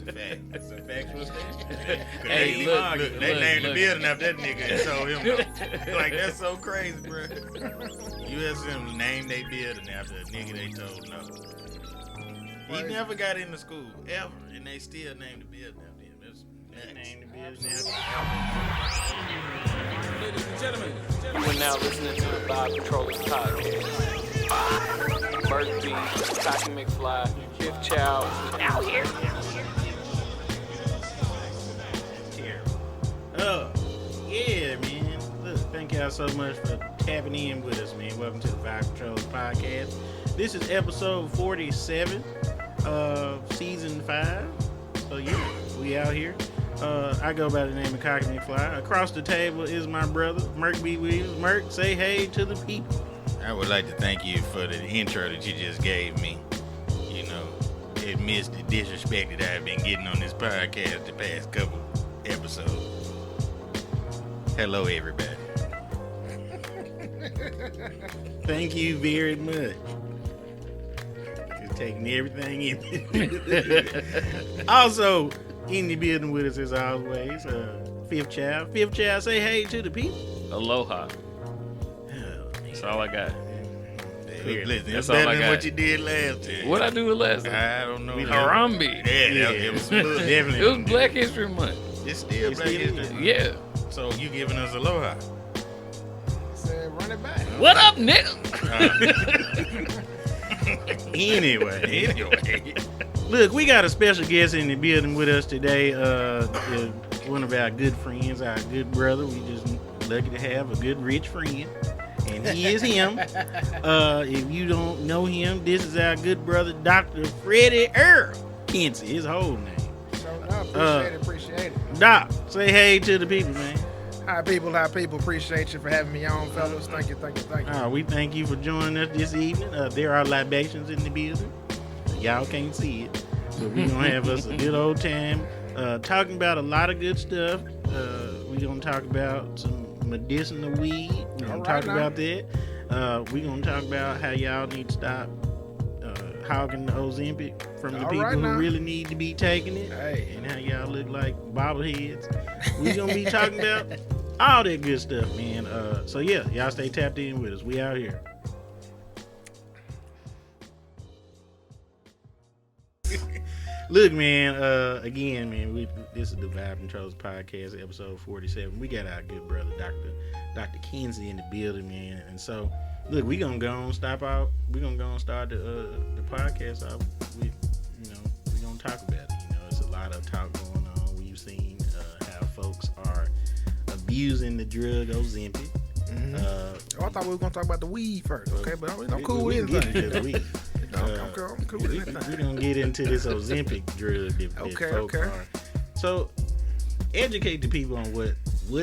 a fact. It's a factual statement. Hey, look, they named the building after that nigga and told him no. Like, that's so crazy, bro. USM named their building after a nigga they told no. He never got into school, ever, and they still named the building after him. They named the building after him. Ladies and gentlemen, You are now listening to the Vibe Controllers Podcast. Burt B, Cocky McFly, Fifth Child, out here. Yeah, man. Look, thank y'all so much for tapping in with us, man. Welcome to the Vibe Controllers Podcast. This is episode 47 of season 5. So yeah, we out here. I go by the name of Cocky McFly. Across the table is my brother, Merk B. Williams. Merk, say hey to the people. I would like to thank you for the intro that you just gave me. You know, amidst the disrespect that I've been getting on this podcast the past couple episodes. Hello, everybody. Thank you very much. Just taking everything in. Also, in the building with us as always, Fifth Child. Fifth Child, say hey to the people. aloha. That's all I got. Listen, That's it's all better I than got. what you did last time. What I do the last time? I don't know. Harambe. Yeah, it was definitely. It was Black History Month. It's still Black History Month. Yeah. So you giving us aloha? Said run it back. What up, nigga? Anyway. Look, we got a special guest in the building with us today. One of our good friends, our good brother. We just lucky to have a good rich friend. And he is him. If you don't know him, this is our good brother, Dr. Freddie Kency, his whole name. So, appreciate it. Doc, say hey to the people, man. Hi, people. Appreciate you for having me on, fellas. Thank you. We thank you for joining us this evening. There are libations in the building. Y'all can't see it, but we're going to have us a good old time talking about a lot of good stuff. We're going to talk about some medicinal weed. We're going to talk about that. We're going to talk about how y'all need to stop hogging the Ozempic from the people who really need to be taking it, and how y'all look like bobbleheads. We're going to be talking about all that good stuff, man. So yeah, y'all stay tapped in with us. We out here. Look, man, again, man, this is the Vibe Controllers Podcast, episode 47. We got our good brother, Dr. Kency in the building, man. And so, look, we're going to go and start the podcast off with, we're going to talk about it. There's a lot of talk going on. We've seen how folks are abusing the drug Ozempic. Mm-hmm. I thought we were going to talk about the weed first, okay? But I'm cool with anything. I'm cool with anything. We're going to get into this Ozempic drug that folks are. So, educate the people on what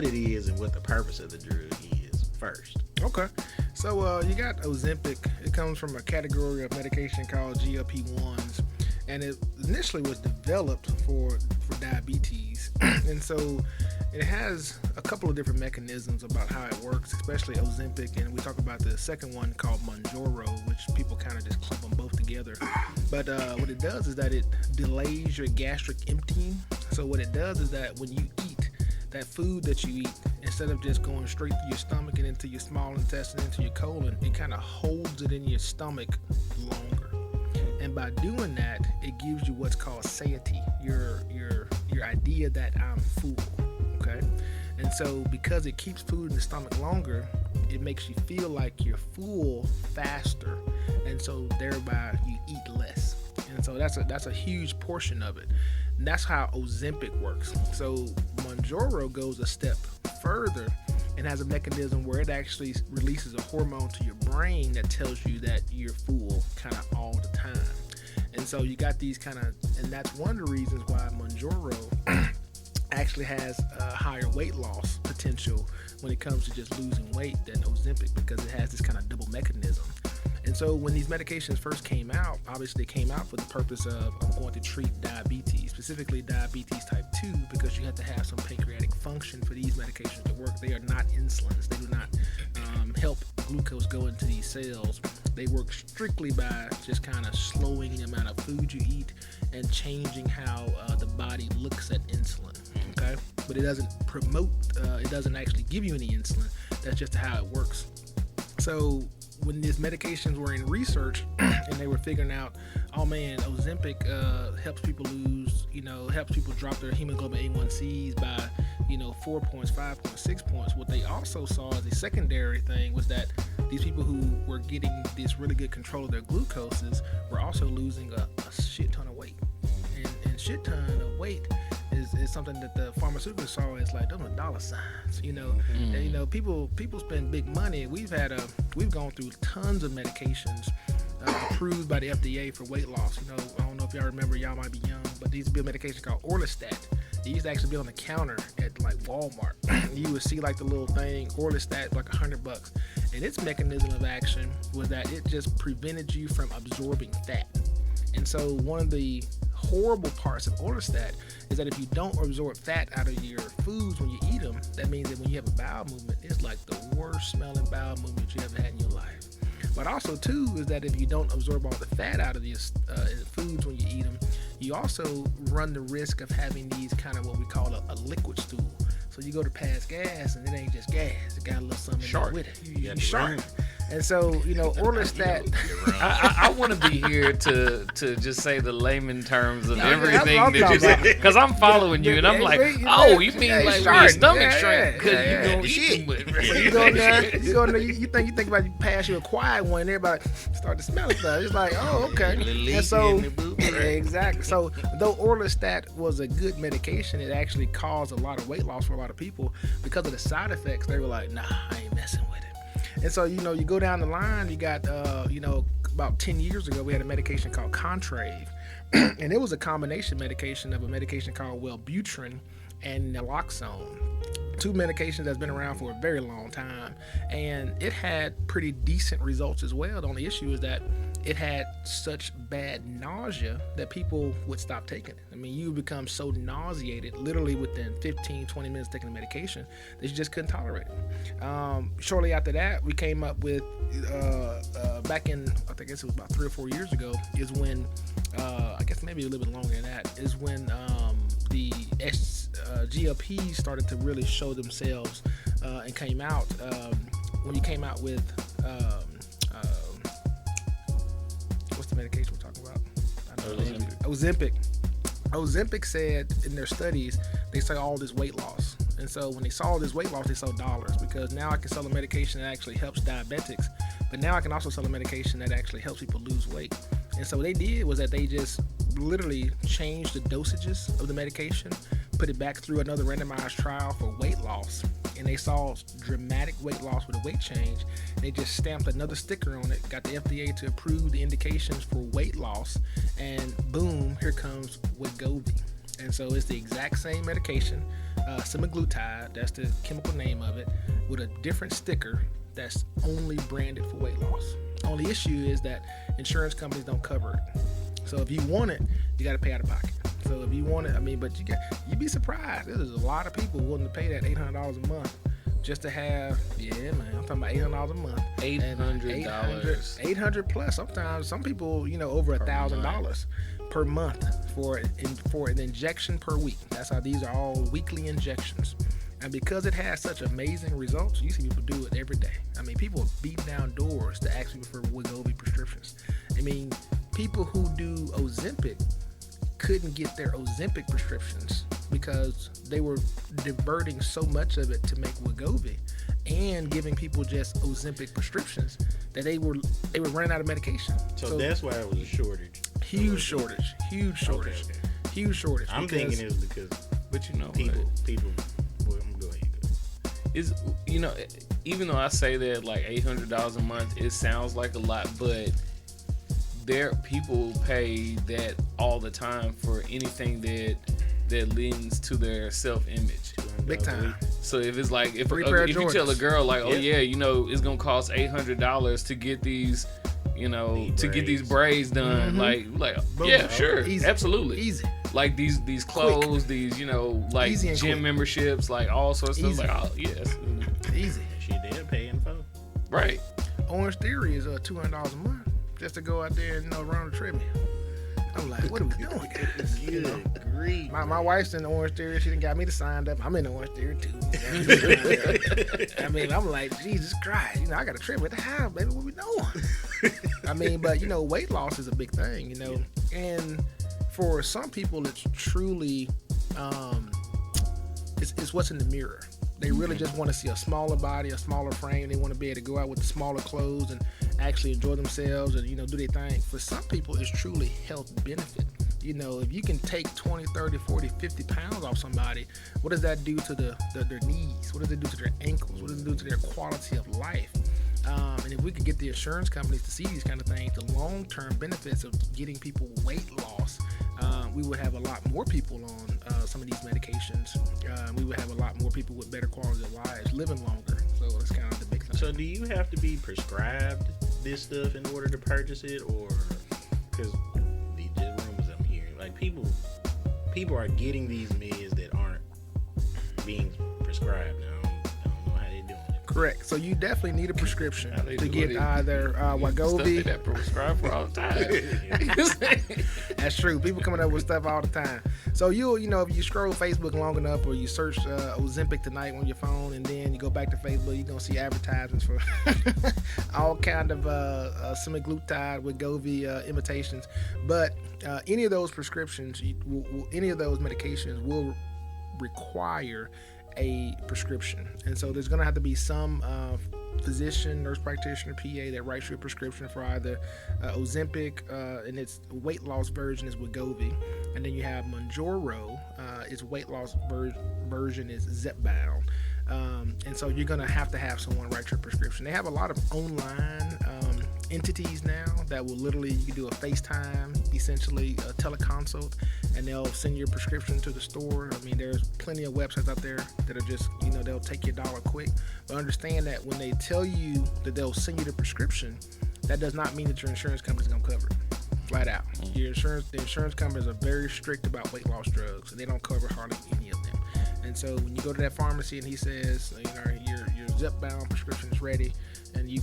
it is and what the purpose of the drug is first. Okay. So, you got Ozempic. It comes from a category of medication called GLP-1s. And it initially was developed for diabetes. And so it has a couple of different mechanisms about how it works, especially Ozempic. And we talk about the second one called Mounjaro, which people kind of just clump them both together. But what it does is that it delays your gastric emptying. So what it does is that when you eat, that food that you eat, instead of just going straight through your stomach and into your small intestine, into your colon, it kind of holds it in your stomach longer. And by doing that, it gives you what's called satiety, your idea that I'm full, okay? And so because it keeps food in the stomach longer, it makes you feel like you're full faster, and so thereby you eat less. And so that's a huge portion of it. And that's how Ozempic works. So Mounjaro goes a step further and has a mechanism where it actually releases a hormone to your brain that tells you that you're full kind of all the time. And so you got these and that's one of the reasons why Mounjaro actually has a higher weight loss potential when it comes to just losing weight than Ozempic, because it has this kind of double mechanism. And so when these medications first came out, obviously they came out for the purpose of I'm going to treat diabetes, specifically diabetes type 2, because you have to have some pancreatic function for these medications to work. They are not insulins. They do not help glucose go into these cells. They work strictly by just kind of slowing the amount of food you eat and changing how the body looks at insulin. Okay, but it doesn't promote. It doesn't actually give you any insulin. That's just how it works. So when these medications were in research and they were figuring out, oh man, Ozempic helps people lose, helps people drop their hemoglobin A1Cs by, 4 points, 5 points, 6 points. What they also saw as a secondary thing was that these people who were getting this really good control of their glucoses were also losing a shit ton of weight. And shit ton of weight is something that the pharmaceuticals saw as like those are dollar signs, And, people spend big money. We've gone through tons of medications approved by the FDA for weight loss. I don't know if y'all remember, y'all might be young, but these be a medication called Orlistat. It used to actually be on the counter at like Walmart. You would see like the little thing, Orlistat, like $100, and its mechanism of action was that it just prevented you from absorbing fat. And so one of the horrible parts of Orlistat is that if you don't absorb fat out of your foods when you eat them, that means that when you have a bowel movement, it's like the worst smelling bowel movement you ever had in your life. But also too is that if you don't absorb all the fat out of these foods when you eat them, you also run the risk of having these kind of what we call a liquid stool. So you go to pass gas and it ain't just gas; it got a little something in there with it. You shark. And so, Orlistat. I want to be here to just say the layman terms of everything that you say, because I'm following you and I'm like, oh, you mean like your stomach shrimp because you gonna eat them. So you go there, you think about you pass you a quiet one, and everybody start to smell stuff. It's like, oh, okay. And so exactly. So though Orlistat was a good medication, it actually caused a lot of weight loss for a lot of people because of the side effects. They were like, nah, I ain't messing with it. And so, you go down the line, you got, about 10 years ago, we had a medication called Contrave. And it was a combination medication of a medication called Wellbutrin and naloxone. Two medications that's been around for a very long time. And it had pretty decent results as well. The only issue is that it had such bad nausea that people would stop taking it. I mean, you become so nauseated literally within 15, 20 minutes taking the medication that you just couldn't tolerate it. Shortly after that, we came up with, back in, I guess it was about 3 or 4 years ago, is when, I guess maybe a little bit longer than that, is when the GLPs started to really show themselves and came out. When you came out with, what's the medication we're talking about? Ozempic. Ozempic said in their studies, they saw all this weight loss. And so when they saw this weight loss, they saw dollars, because now I can sell a medication that actually helps diabetics, but now I can also sell a medication that actually helps people lose weight. And so what they did was that they just literally changed the dosages of the medication, put it back through another randomized trial for weight loss, and they saw dramatic weight loss with a weight change. They just stamped another sticker on it, got the FDA to approve the indications for weight loss, and boom, here comes Wegovy. And so it's the exact same medication, semaglutide, that's the chemical name of it, with a different sticker that's only branded for weight loss. Only issue is that insurance companies don't cover it. So if you want it, you got to pay out of pocket. So if you want it, but you'd be surprised. There's a lot of people willing to pay that $800 a month just to have, I'm talking about $800 a month. $800. $800 plus. Sometimes some people, over $1,000 per month for an injection per week. That's how these are all weekly injections. And because it has such amazing results, you see people do it every day. I mean, people beat down doors to ask people for Wegovy prescriptions. I mean, people who do Ozempic couldn't get their Ozempic prescriptions because they were diverting so much of it to make Wegovy and giving people just Ozempic prescriptions that they were running out of medication. So that's why it was a shortage. Huge shortage. Okay. Huge shortage. I'm thinking it's because, but people. Well, I'm going to is even though I say that like $800 a month, it sounds like a lot, but people pay that all the time for anything that leans to their self-image. Big time. So if it's like if you tell a girl like, it's gonna cost $800 to get these, get these braids done, like boom, sure, easy. Absolutely, easy. Like these clothes, quick. These like Easy and gym quick. memberships, like all sorts of Easy. stuff. Like yes, Easy. Shit, they're paying for. Right. Orange Theory is $200 a month just to go out there and run on the treadmill. I'm like, what are we doing, guys? You know? Good grief. My wife's in the Orange Theory. She done got me to sign up. I'm in the Orange Theory too. I mean, I'm like, Jesus Christ. You know, I got a trip with the house, baby. What we doing? I mean, but, you know, weight loss is a big thing, you know. And for some people, it's truly, it's what's in the mirror. They really just want to see a smaller body, a smaller frame. They want to be able to go out with smaller clothes and actually enjoy themselves and, you know, do their thing. For some people, it's truly health benefit. You know, if you can take 20, 30, 40, 50 pounds off somebody, what does that do to their knees? What does it do to their ankles? What does it do to their quality of life? And if we could get the insurance companies to see these kind of things, the long-term benefits of getting people weight loss, we would have a lot more people on some of these medications. We would have a lot more people with better quality of lives, living longer. So that's kind of the big thing. So do you have to be prescribed this stuff in order to purchase it, or because the rumors I'm hearing, like people are getting these meds that aren't being prescribed now? I don't know how they're doing it. Correct. So you definitely need a prescription How they to do get it. either Stuff Wegovy. that prescribed for all the time. That's true. People coming up with stuff all the time. So you know, if you scroll Facebook long enough, or you search Ozempic tonight on your phone, and then you go back to Facebook, you're gonna see advertisements for all kind of semaglutide, Wegovy imitations. But any of those prescriptions, any of those medications will require a prescription, and so there's going to have to be some physician, nurse practitioner, PA that writes you a prescription for either Ozempic, and its weight loss version is Wegovy, and then you have Mounjaro, its weight loss version is Zepbound, and so you're going to have someone write your prescription. They have a lot of online entities now that will literally, you can do a FaceTime, essentially a teleconsult, and they'll send your prescription to the store. I mean, there's plenty of websites out there that are just, you know, they'll take your dollar quick. But understand that when they tell you that they'll send you the prescription, that does not mean that your insurance company's gonna cover it. Flat out. The insurance companies are very strict about weight loss drugs, and they don't cover hardly any of them. And so when you go to that pharmacy and he says, you know, your Zepbound prescription is ready, and you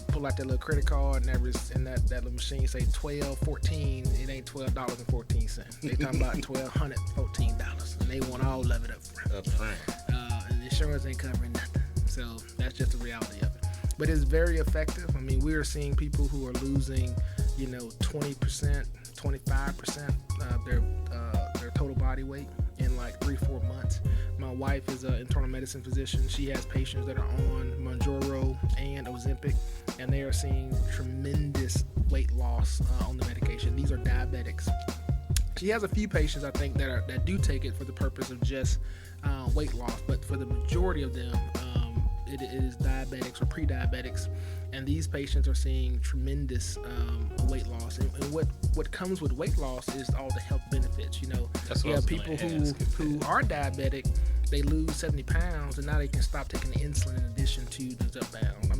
pull out that little credit card, and that little machine say $12.14, it ain't $12.14. They talking about $1,214, and they want all of it up front. And the insurance ain't covering nothing. So that's just the reality of it. But it's very effective. I mean, we are seeing people who are losing, you know, 20%, 25% of their total body weight in like 3-4 months. My wife is an internal medicine physician. She has patients that are on Mounjaro and Ozempic, and they are seeing tremendous weight loss on the medication. These are diabetics. She has a few patients, I think, that do take it for the purpose of just weight loss, but for the majority of them, it is diabetics or pre-diabetics, and these patients are seeing tremendous weight loss. And what comes with weight loss is all the health benefits. You know, you have people who are diabetic, they lose 70 pounds, and now they can stop taking the insulin in addition to the Zepbound. In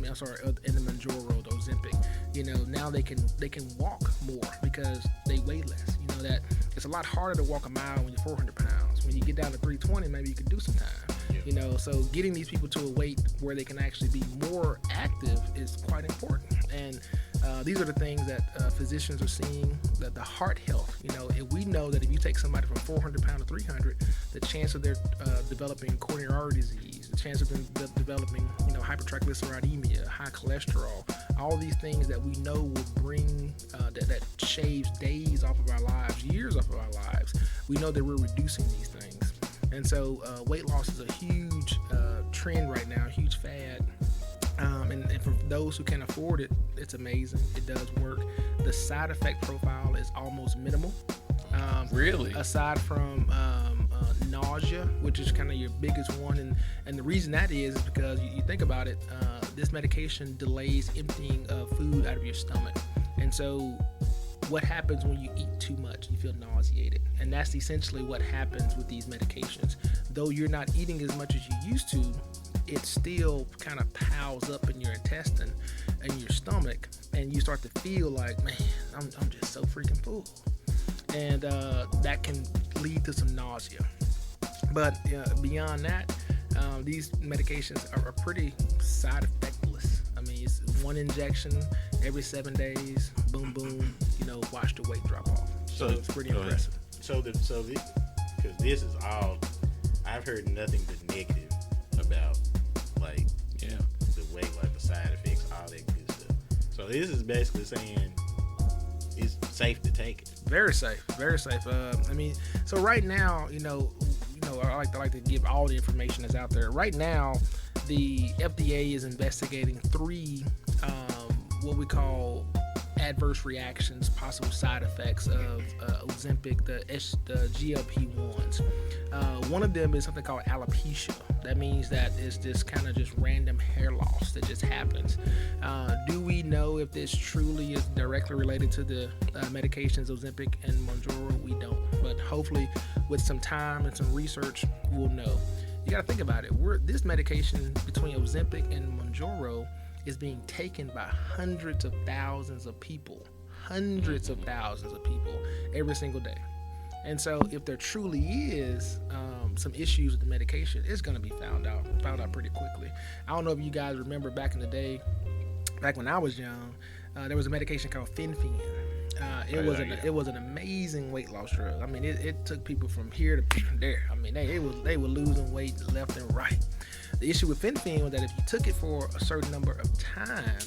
the Mounjaro, the Ozempic. You know, now they can walk more because they weigh less. You know that it's a lot harder to walk a mile when you're 400 pounds. When you get down to 320, maybe you can do some time. You know, so getting these people to a weight where they can actually be more active is quite important. And these are the things that physicians are seeing, that the heart health, you know, if we know that if you take somebody from 400 pounds to 300, the chance of their developing coronary artery disease, the chance of them developing, you know, hypertriglyceridemia, high cholesterol, all these things that we know will bring, that shaves days off of our lives, years off of our lives, we know that we're reducing these things. And so weight loss is a huge trend right now, a huge fad. And for those who can afford it, it's amazing. It does work. The side effect profile is almost minimal. Really? Aside from nausea, which is kind of your biggest one. And the reason that is because you think about it, this medication delays emptying of food out of your stomach. And so what happens when you eat too much? You feel nauseated. And that's essentially what happens with these medications. Though you're not eating as much as you used to, it still kind of piles up in your intestine and your stomach, and you start to feel like, man, I'm just so freaking full. And that can lead to some nausea. But beyond that, these medications are pretty side effectless. I mean, it's one injection every 7 days, boom, boom, you know, watch the weight drop off. So it's pretty impressive. Because this is all, I've heard nothing but negative about, like, the way, like, the side effects, all that good stuff. So this is basically saying it's safe to take it. Very safe, very safe. I mean, so right now, I like to give all the information that's out there. Right now, the FDA is investigating 3 what we call adverse reactions, possible side effects of Ozempic, the GLP-1s. One of them is something called alopecia. That means that it's just kind of just random hair loss that just happens. Do we know if this truly is directly related to the medications Ozempic and Mounjaro? We don't, but hopefully with some time and some research, we'll know. You got to think about it. This medication between Ozempic and Mounjaro is being taken by hundreds of thousands of people every single day. And so if there truly is some issues with the medication, it's going to be found out pretty quickly. I don't know if you guys remember back in the day, back when I was young, there was a medication called Fen-Phen. It was an amazing weight loss drug. I mean, it took people from here to there. I mean, they were losing weight left and right. The issue with Fen-Phen was that if you took it for a certain number of time,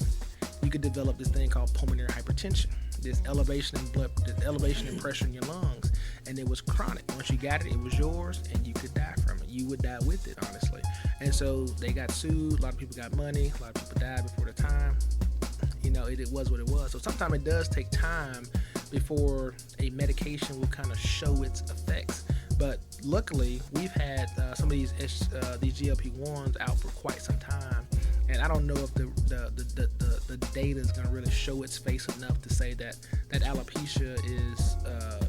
you could develop this thing called pulmonary hypertension. This elevation in pressure in your lungs, and it was chronic. Once you got it, it was yours, and you could die from it. You would die with it, honestly. And so they got sued. A lot of people got money. A lot of people died before the time. It was what it was. So sometimes it does take time before a medication will kind of show its effects. But luckily, we've had some of these GLP-1s out for quite some time, and I don't know if the data is going to really show its face enough to say that alopecia is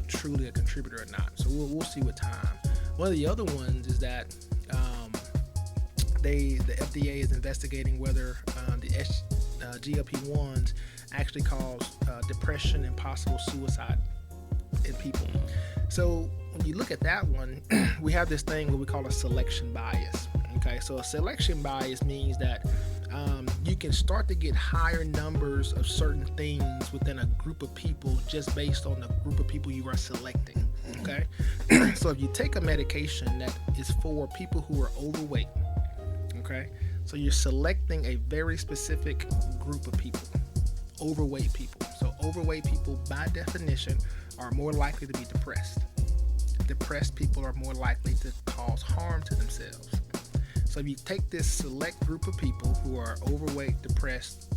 truly a contributor or not. So we'll see with time. One of the other ones is that the FDA is investigating whether the GLP-1s actually cause depression and possible suicide in people. So when you look at that one, we have this thing what we call a selection bias. Okay, so a selection bias means that you can start to get higher numbers of certain things within a group of people just based on the group of people you are selecting. Okay, so if you take a medication that is for people who are overweight, okay, so you're selecting a very specific group of people, overweight people. So overweight people, by definition, are more likely to be depressed. Depressed people are more likely to cause harm to themselves. So if you take this select group of people who are overweight, depressed,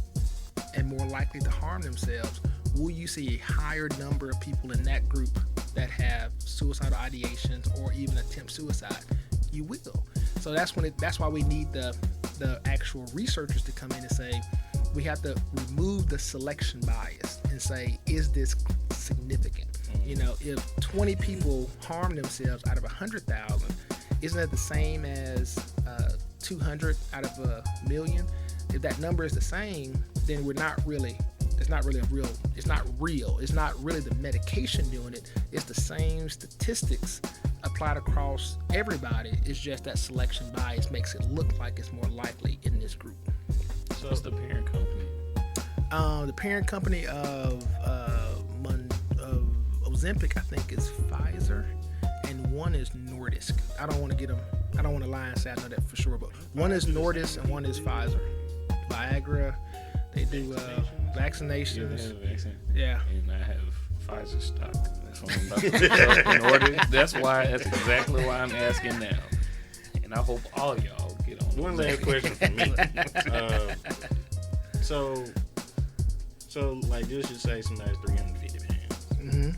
and more likely to harm themselves, will you see a higher number of people in that group that have suicidal ideations or even attempt suicide? You will. So that's why we need the actual researchers to come in and say, we have to remove the selection bias and say, is this significant? If 20 people harm themselves out of 100,000, isn't that the same as 200 out of a million? If that number is the same, then it's not really real. It's not really the medication doing it. It's the same statistics applied across everybody. It's just that selection bias makes it look like it's more likely in this group. So what's the parent company? The parent company of Ozempic, I think, is Pfizer, and one is Nordisk. I don't want to lie and say I know that for sure, but one is Nordisk and one is Pfizer. Viagra, they do vaccinations. Yeah. And I have Pfizer stock. That's what I'm about to in order. That's exactly why I'm asking now. And I hope all of y'all get on. One last question for me. So like, just to say somebody's 350 pounds,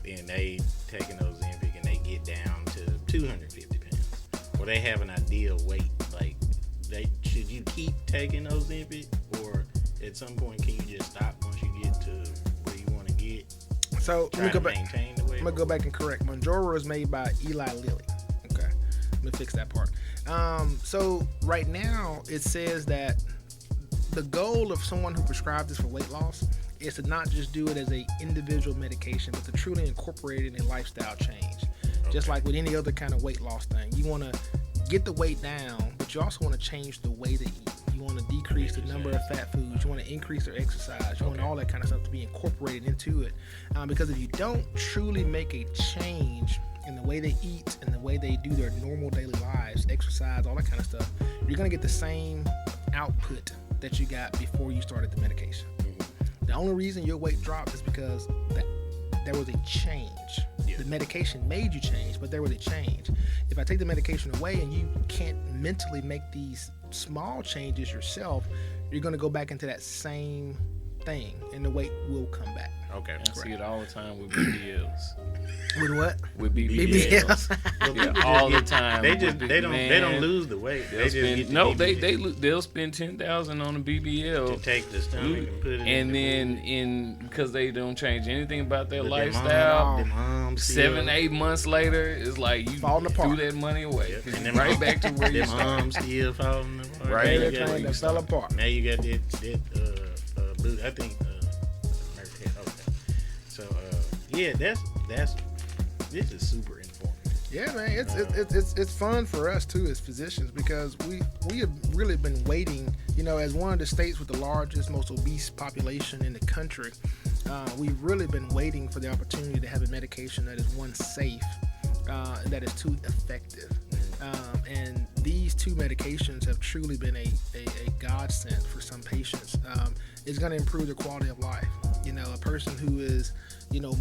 and they taking Ozempic and they get down to 250 pounds, or they have an ideal weight. Like, should you keep taking Ozempic, or at some point can you just stop once you get to where you want to get? So let me go back. Maintain the weight. I'm gonna go back and correct. Mounjaro is made by Eli Lilly. Okay, let me fix that part. So right now it says that the goal of someone who prescribes this for weight loss is to not just do it as a individual medication, but to truly incorporate it in a lifestyle change. Okay. Just like with any other kind of weight loss thing, you want to get the weight down, but you also want to change the way to eat. You You want to decrease the number of fat foods. You want to increase their exercise. You want all that kind of stuff to be incorporated into it. Because if you don't truly make a change in the way they eat and the way they do their normal daily lives, exercise, all that kind of stuff, you're going to get the same output that you got before you started the medication. The only reason your weight dropped is because there was a change. The medication made you change, but there was a change. If I take the medication away and you can't mentally make these small changes yourself, you're going to go back into that same thing and the weight will come back. Okay. I see it all the time with BBLs. With what? With BBLs. Yeah, all the time. They don't lose the weight. They'll spend $10,000 on a BBL to take the stomach and put it and then because they don't change anything about their lifestyle. 7-8 months later, it's like you threw that money away. And then right back to where you started. Arms still falling apart. Right. Everything fell apart. Now you got that boot. I think. Okay. So yeah, this is super informative. Yeah, man, it's fun for us too as physicians because we have really been waiting. You know, as one of the states with the largest, most obese population in the country, we've really been waiting for the opportunity to have a medication that is one safe, that is two effective, and these two medications have truly been a godsend for some patients. It's going to improve their quality of life. You know, a person who is,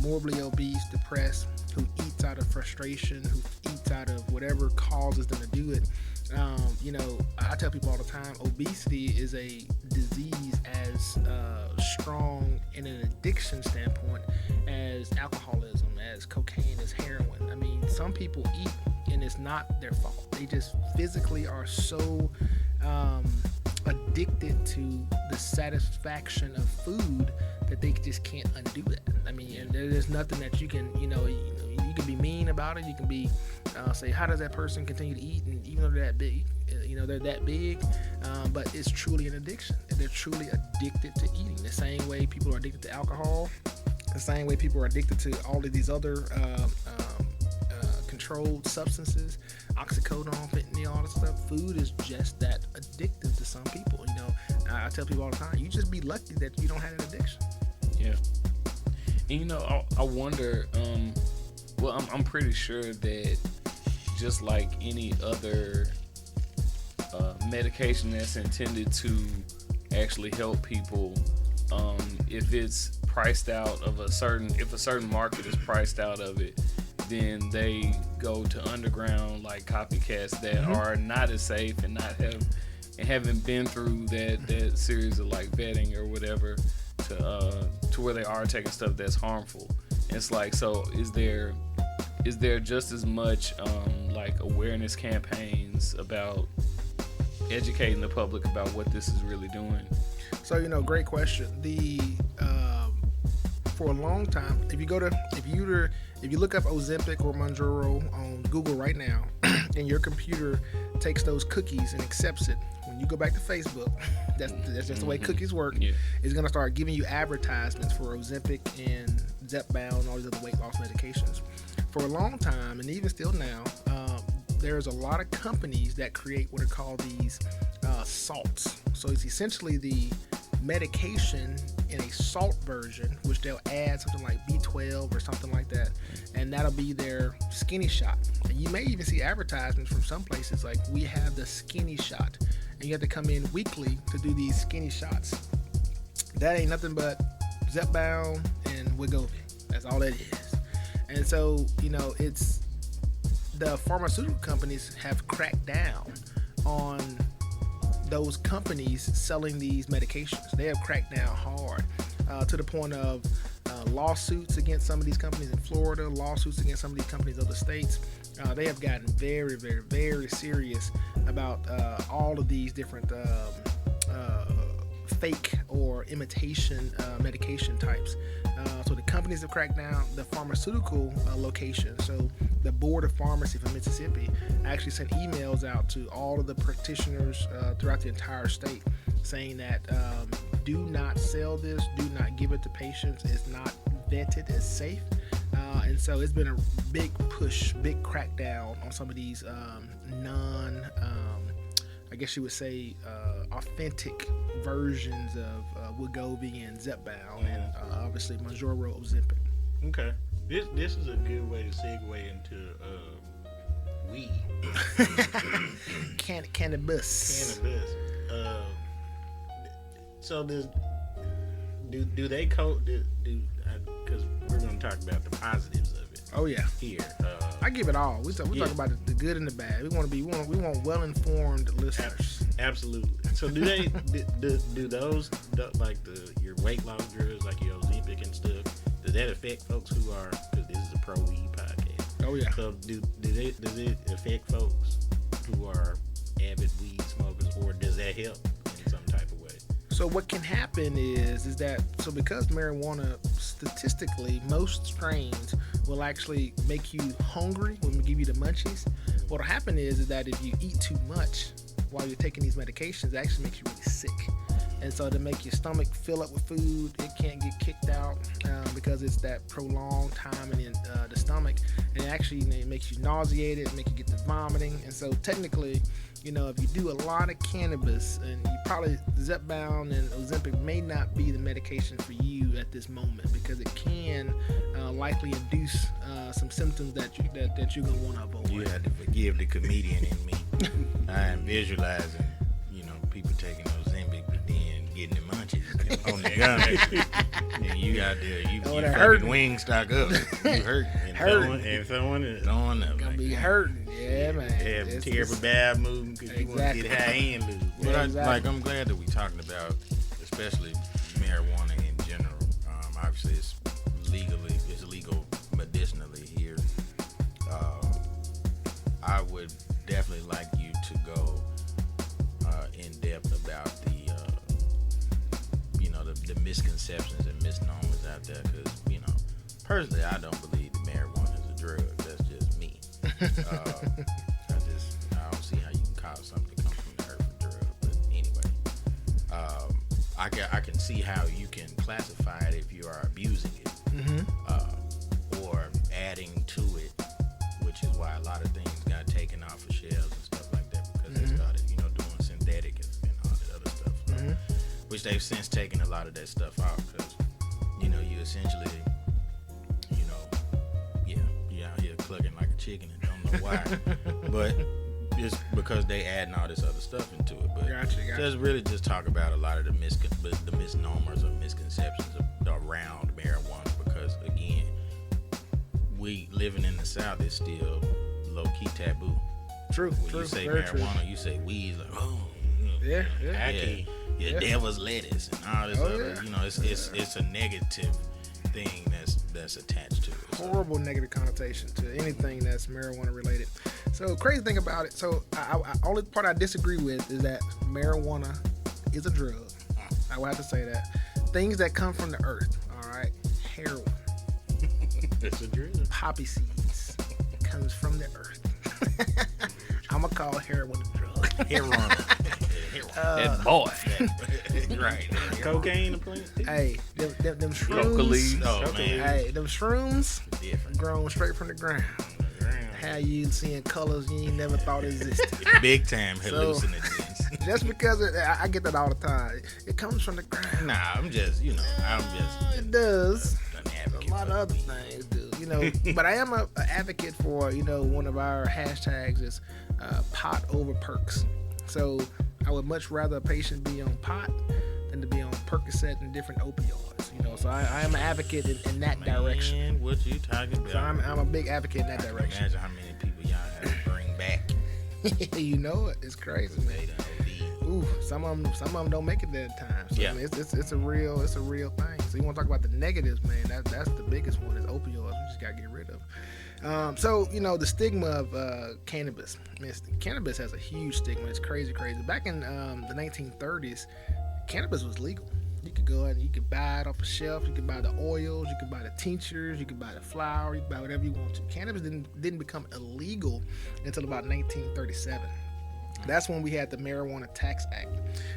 morbidly obese, depressed, who eats out of frustration, who eats out of whatever causes them to do it. I tell people all the time, obesity is a disease as strong in an addiction standpoint as alcoholism, as cocaine, as heroin. I mean, some people eat and it's not their fault. They just physically are so addicted to the satisfaction of food that they just can't undo that. I mean, and there's nothing that you can, you can be mean about it. You can be say, how does that person continue to eat? And even though they're that big, they're that big, but it's truly an addiction. They're truly addicted to eating. The same way people are addicted to alcohol, the same way people are addicted to all of these other controlled substances, oxycodone, fentanyl, all that stuff. Food is just that addictive to some people. I tell people all the time, you just be lucky that you don't have an addiction. Yeah. And I wonder, I'm pretty sure that just like any other medication that's intended to actually help people, if it's priced out of if a certain market is priced out of it, then they go to underground like copycats that are not as safe and haven't been through that series of like vetting or whatever to where they are taking stuff that's harmful. And it's like, so is there just as much like awareness campaigns about educating the public about what this is really doing? So great question. For a long time, if you look up Ozempic or Mounjaro on Google right now, and your computer takes those cookies and accepts it, when you go back to Facebook, that's just the way cookies work. Yeah. It's gonna start giving you advertisements for Ozempic and Zepbound and all these other weight loss medications. For a long time, and even still now, there's a lot of companies that create what are called these salts. So it's essentially the medication in a salt version, which they'll add something like B12 or something like that, and that'll be their skinny shot. And you may even see advertisements from some places like, we have the skinny shot, and you have to come in weekly to do these skinny shots. That ain't nothing but Zepbound and Wegovy. That's all that is. And so it's the pharmaceutical companies have cracked down on those companies selling these medications. They have cracked down hard to the point of lawsuits against some of these companies in Florida, lawsuits against some of these companies in other states. They have gotten very, very, very serious about all of these different fake or imitation medication types. So the companies have cracked down. The pharmaceutical location, so the Board of Pharmacy for Mississippi, actually sent emails out to all of the practitioners throughout the entire state saying that do not sell this, do not give it to patients, it's not vetted as safe. And so it's been a big push, big crackdown on some of these I guess you would say, authentic versions of Wegovy and Zepbound, and obviously Mounjaro Ozempic. Okay. This is a good way to segue into weed. Cannabis. So do they because we're going to talk about the positives of it. Oh yeah. Here. I give it all. We talk about the good and the bad. We want well-informed listeners. Absolutely. So do they do those like your weight loss drugs like your Ozempic and stuff? Does that affect folks who are, because this is a pro weed podcast? Oh yeah. So does it affect folks who are avid weed smokers, or does that help in some type of way? So what can happen is that because marijuana, statistically, most strains will actually make you hungry when we give you the munchies. What'll happen is that if you eat too much while you're taking these medications, it actually makes you really sick. And so to make your stomach fill up with food, it can't get kicked out because it's that prolonged time in the stomach. And actually, it makes you nauseated, it makes you get the vomiting. And so technically, if you do a lot of cannabis, and you probably, Zepbound and Ozempic may not be the medication for you at this moment, because it can likely induce some symptoms that you're going to want to avoid. You had to forgive the comedian in me. I am visualizing, people taking Ozempic, but then getting the munchies on the gun. And you out there, you fucking wing stock up. You hurt. And someone is throwing up. Gonna be hurting. Yeah, man. Have terrible bowel movement because you want to get high and lose. But I'm glad that we're talking about, especially marijuana in general. Obviously, it's legal medicinally here. I would definitely like you to go in depth about the misconceptions and misnomers out there, because personally, I don't believe that marijuana is a drug. That's just me. I don't see how you can call something to come from the earth a drug. But anyway, I can see how you can classify it if you are abusing it, or adding to it, which is why a lot of things got taken off of shelves and stuff like that, because they started, doing synthetic and all that other stuff, which they've since taken a lot of that stuff out, because you essentially, you're out here clucking like a chicken and don't know why, but it's because they adding all this other stuff into it. But Gotcha. just really just talk about a lot of the misnomers or misconceptions around marijuana, because again, we living in the South is still low-key taboo. True. When you say very marijuana, true. you say weed, like, oh, Yeah. devil's lettuce and all this other. Yeah. It's a negative thing that's attached to it. Horrible negative connotation to anything that's marijuana related. So crazy thing about it. So I only part I disagree with is that marijuana is a drug. I would have to say that. Things that come from the earth. All right, heroin. It's a drug. Poppy seeds comes from the earth. I'm gonna call heroin a drug. Heroin. That boy. Right. Cocaine, a plant. Hey, them shrooms. Locally. Oh, man. Hey, them shrooms Different. grown straight from the ground. How you seeing colors you ain't never thought existed. Big time hallucinogens. Just because I get that all the time. It comes from the ground. Nah, I'm just. It does. An advocate A lot for of other weed. things do. But I am an advocate for, one of our hashtags is pot over perks. So I would much rather a patient be on pot than to be on Percocet and different opioids. So I am an advocate in that direction. Man, what you talking about? So I'm a big advocate in that I can direction. imagine how many people y'all have to bring back. It's crazy, man. Ooh, some of them don't make it that time. So Yeah. I mean, it's a real thing. So you want to talk about the negatives, man? That's the biggest one is opioids. We just gotta get rid of. So the stigma of cannabis. I mean, cannabis has a huge stigma. It's crazy. Back in the 1930s, cannabis was legal. You could go out and you could buy it off a shelf. You could buy the oils. You could buy the tinctures. You could buy the flour. You could buy whatever you want to. Cannabis didn't become illegal until about 1937. That's when we had the Marijuana Tax Act.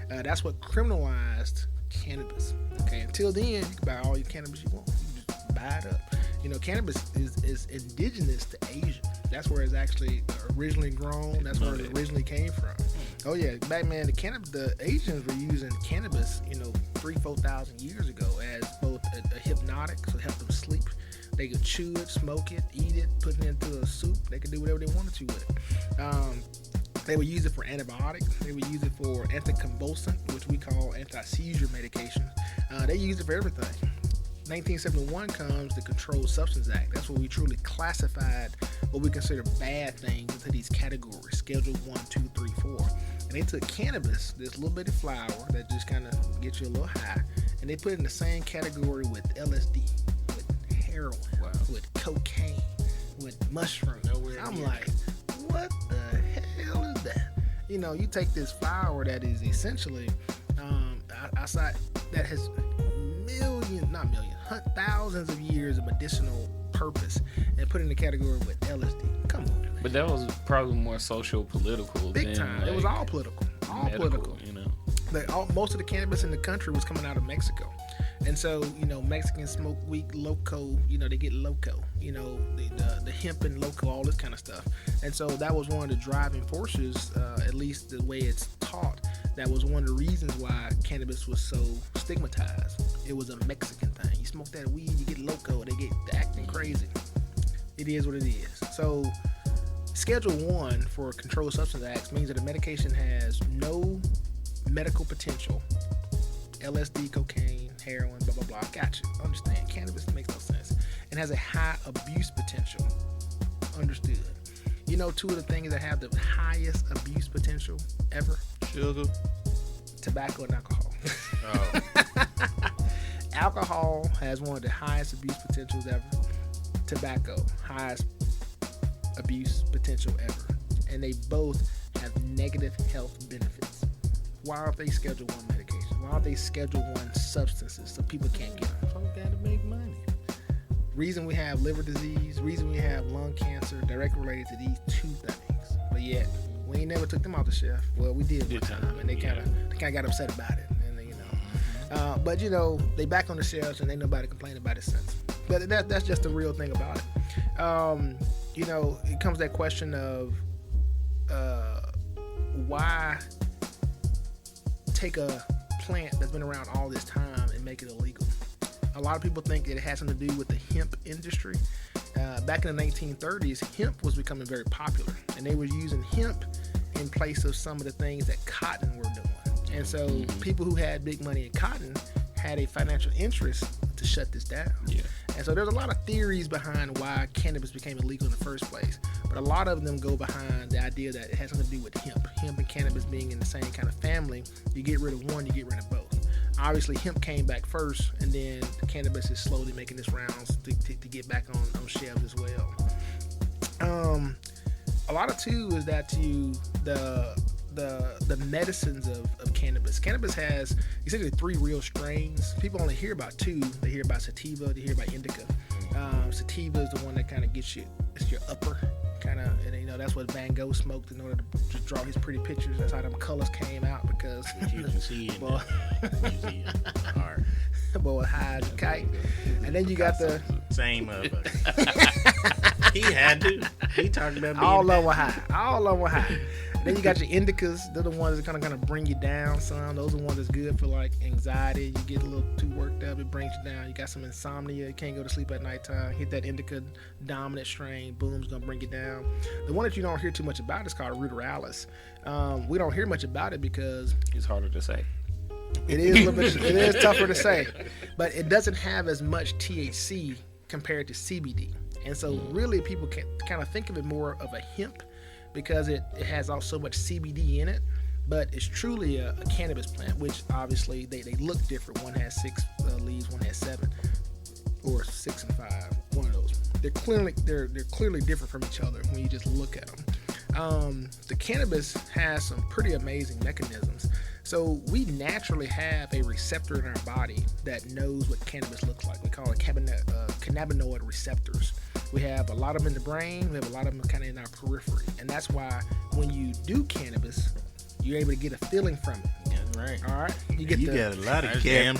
That's what criminalized cannabis. Okay, until then, you can buy all your cannabis you want. You just buy it up. Cannabis is indigenous to Asia. That's where it's actually originally grown. That's where it originally came from. Oh yeah, back man, the Asians were using cannabis, 3,000-4,000 years ago as both a hypnotic, so it helped them sleep. They could chew it, smoke it, eat it, put it into a soup. They could do whatever they wanted to with it. They would use it for antibiotics. They would use it for anticonvulsant, which we call anti-seizure medication. They use it for everything. 1971 comes the Controlled Substance Act. That's where we truly classified what we consider bad things into these categories, Schedule 1, 2, 3, 4. And they took cannabis, this little bitty flower that just kind of gets you a little high, and they put it in the same category with LSD, with heroin, with cocaine, with mushrooms. I'm like, what the hell is that? You take this flower that is essentially outside, that has thousands of years of medicinal purpose, and put it in the category with LSD. Come on, man. But that was probably more social political. Big time. Like, it was all political. All medical, political. Most of the cannabis in the country was coming out of Mexico. And so, Mexicans smoke weed, loco, they get loco, the hemp and loco, all this kind of stuff. And so that was one of the driving forces, at least the way it's taught. That was one of the reasons why cannabis was so stigmatized. It was a Mexican thing. You smoke that weed, you get loco, they get acting crazy. It is what it is. So Schedule 1 for Controlled Substance Acts means that a medication has no medical potential. LSD, cocaine, heroin, blah, blah, blah. Gotcha. Understand. Cannabis makes no sense. And has a high abuse potential. Understood. Two of the things that have the highest abuse potential ever? Sugar. Tobacco and alcohol. Oh. Alcohol has one of the highest abuse potentials ever. Tobacco, highest abuse potential ever. And they both have negative health benefits. Why aren't they Schedule 1 medications? Why aren't they Schedule 1 substances so people can't get them? So we gotta make money. Reason we have liver disease, reason we have lung cancer, directly related to these two things. But yet, we ain't never took them off the shelf. Well, we did one time, and they kind of got upset about it. And but they back on the shelves, and ain't nobody complained about it since. But that's just the real thing about it. It comes to that question of why take a plant that's been around all this time and make it illegal. A lot of people think it has something to do with the hemp industry. Back in the 1930s, hemp was becoming very popular, and they were using hemp in place of some of the things that cotton were doing. And so people who had big money in cotton had a financial interest to shut this down. Yeah. And so there's a lot of theories behind why cannabis became illegal in the first place. But a lot of them go behind the idea that it has something to do with hemp. Hemp and cannabis being in the same kind of family. You get rid of one, you get rid of both. Obviously, hemp came back first, and then cannabis is slowly making its rounds to get back on shelves as well. A lot of too is that the medicines of cannabis. Cannabis has essentially 3 real strains. People only hear about 2. They hear about sativa, they hear about indica. Sativa is the one that kind of gets you, it's your upper kind of, and that's what Van Gogh smoked in order to draw his pretty pictures. That's how them colors came out, because you can see it boy, museum art. Boy, high as a kite. And then you got the same motherfucker. He had to. He talking about being all over high. All over high. Then you got your indicas. They're the ones that kind of bring you down some. Those are the ones that's good for like anxiety. You get a little too worked up, it brings you down. You got some insomnia, you can't go to sleep at nighttime. Hit that indica dominant strain, boom, it's gonna bring you down. The one that you don't hear too much about is called ruderalis. We don't hear much about it because it's harder to say. It is a little bit. It is tougher to say, but it doesn't have as much THC compared to CBD, and so really people can kind of think of it more of a hemp, because it has so much CBD in it, but it's truly a cannabis plant, which obviously they look different. One has 6 leaves, one has 7, or 6 and 5. One of those. They're clearly different from each other when you just look at them. The cannabis has some pretty amazing mechanisms. So we naturally have a receptor in our body that knows what cannabis looks like. We call it cannabinoid receptors. We have a lot of them in the brain. We have a lot of them kind of in our periphery. And that's why when you do cannabis, you're able to get a feeling from it. That's right. All right. You got a lot of You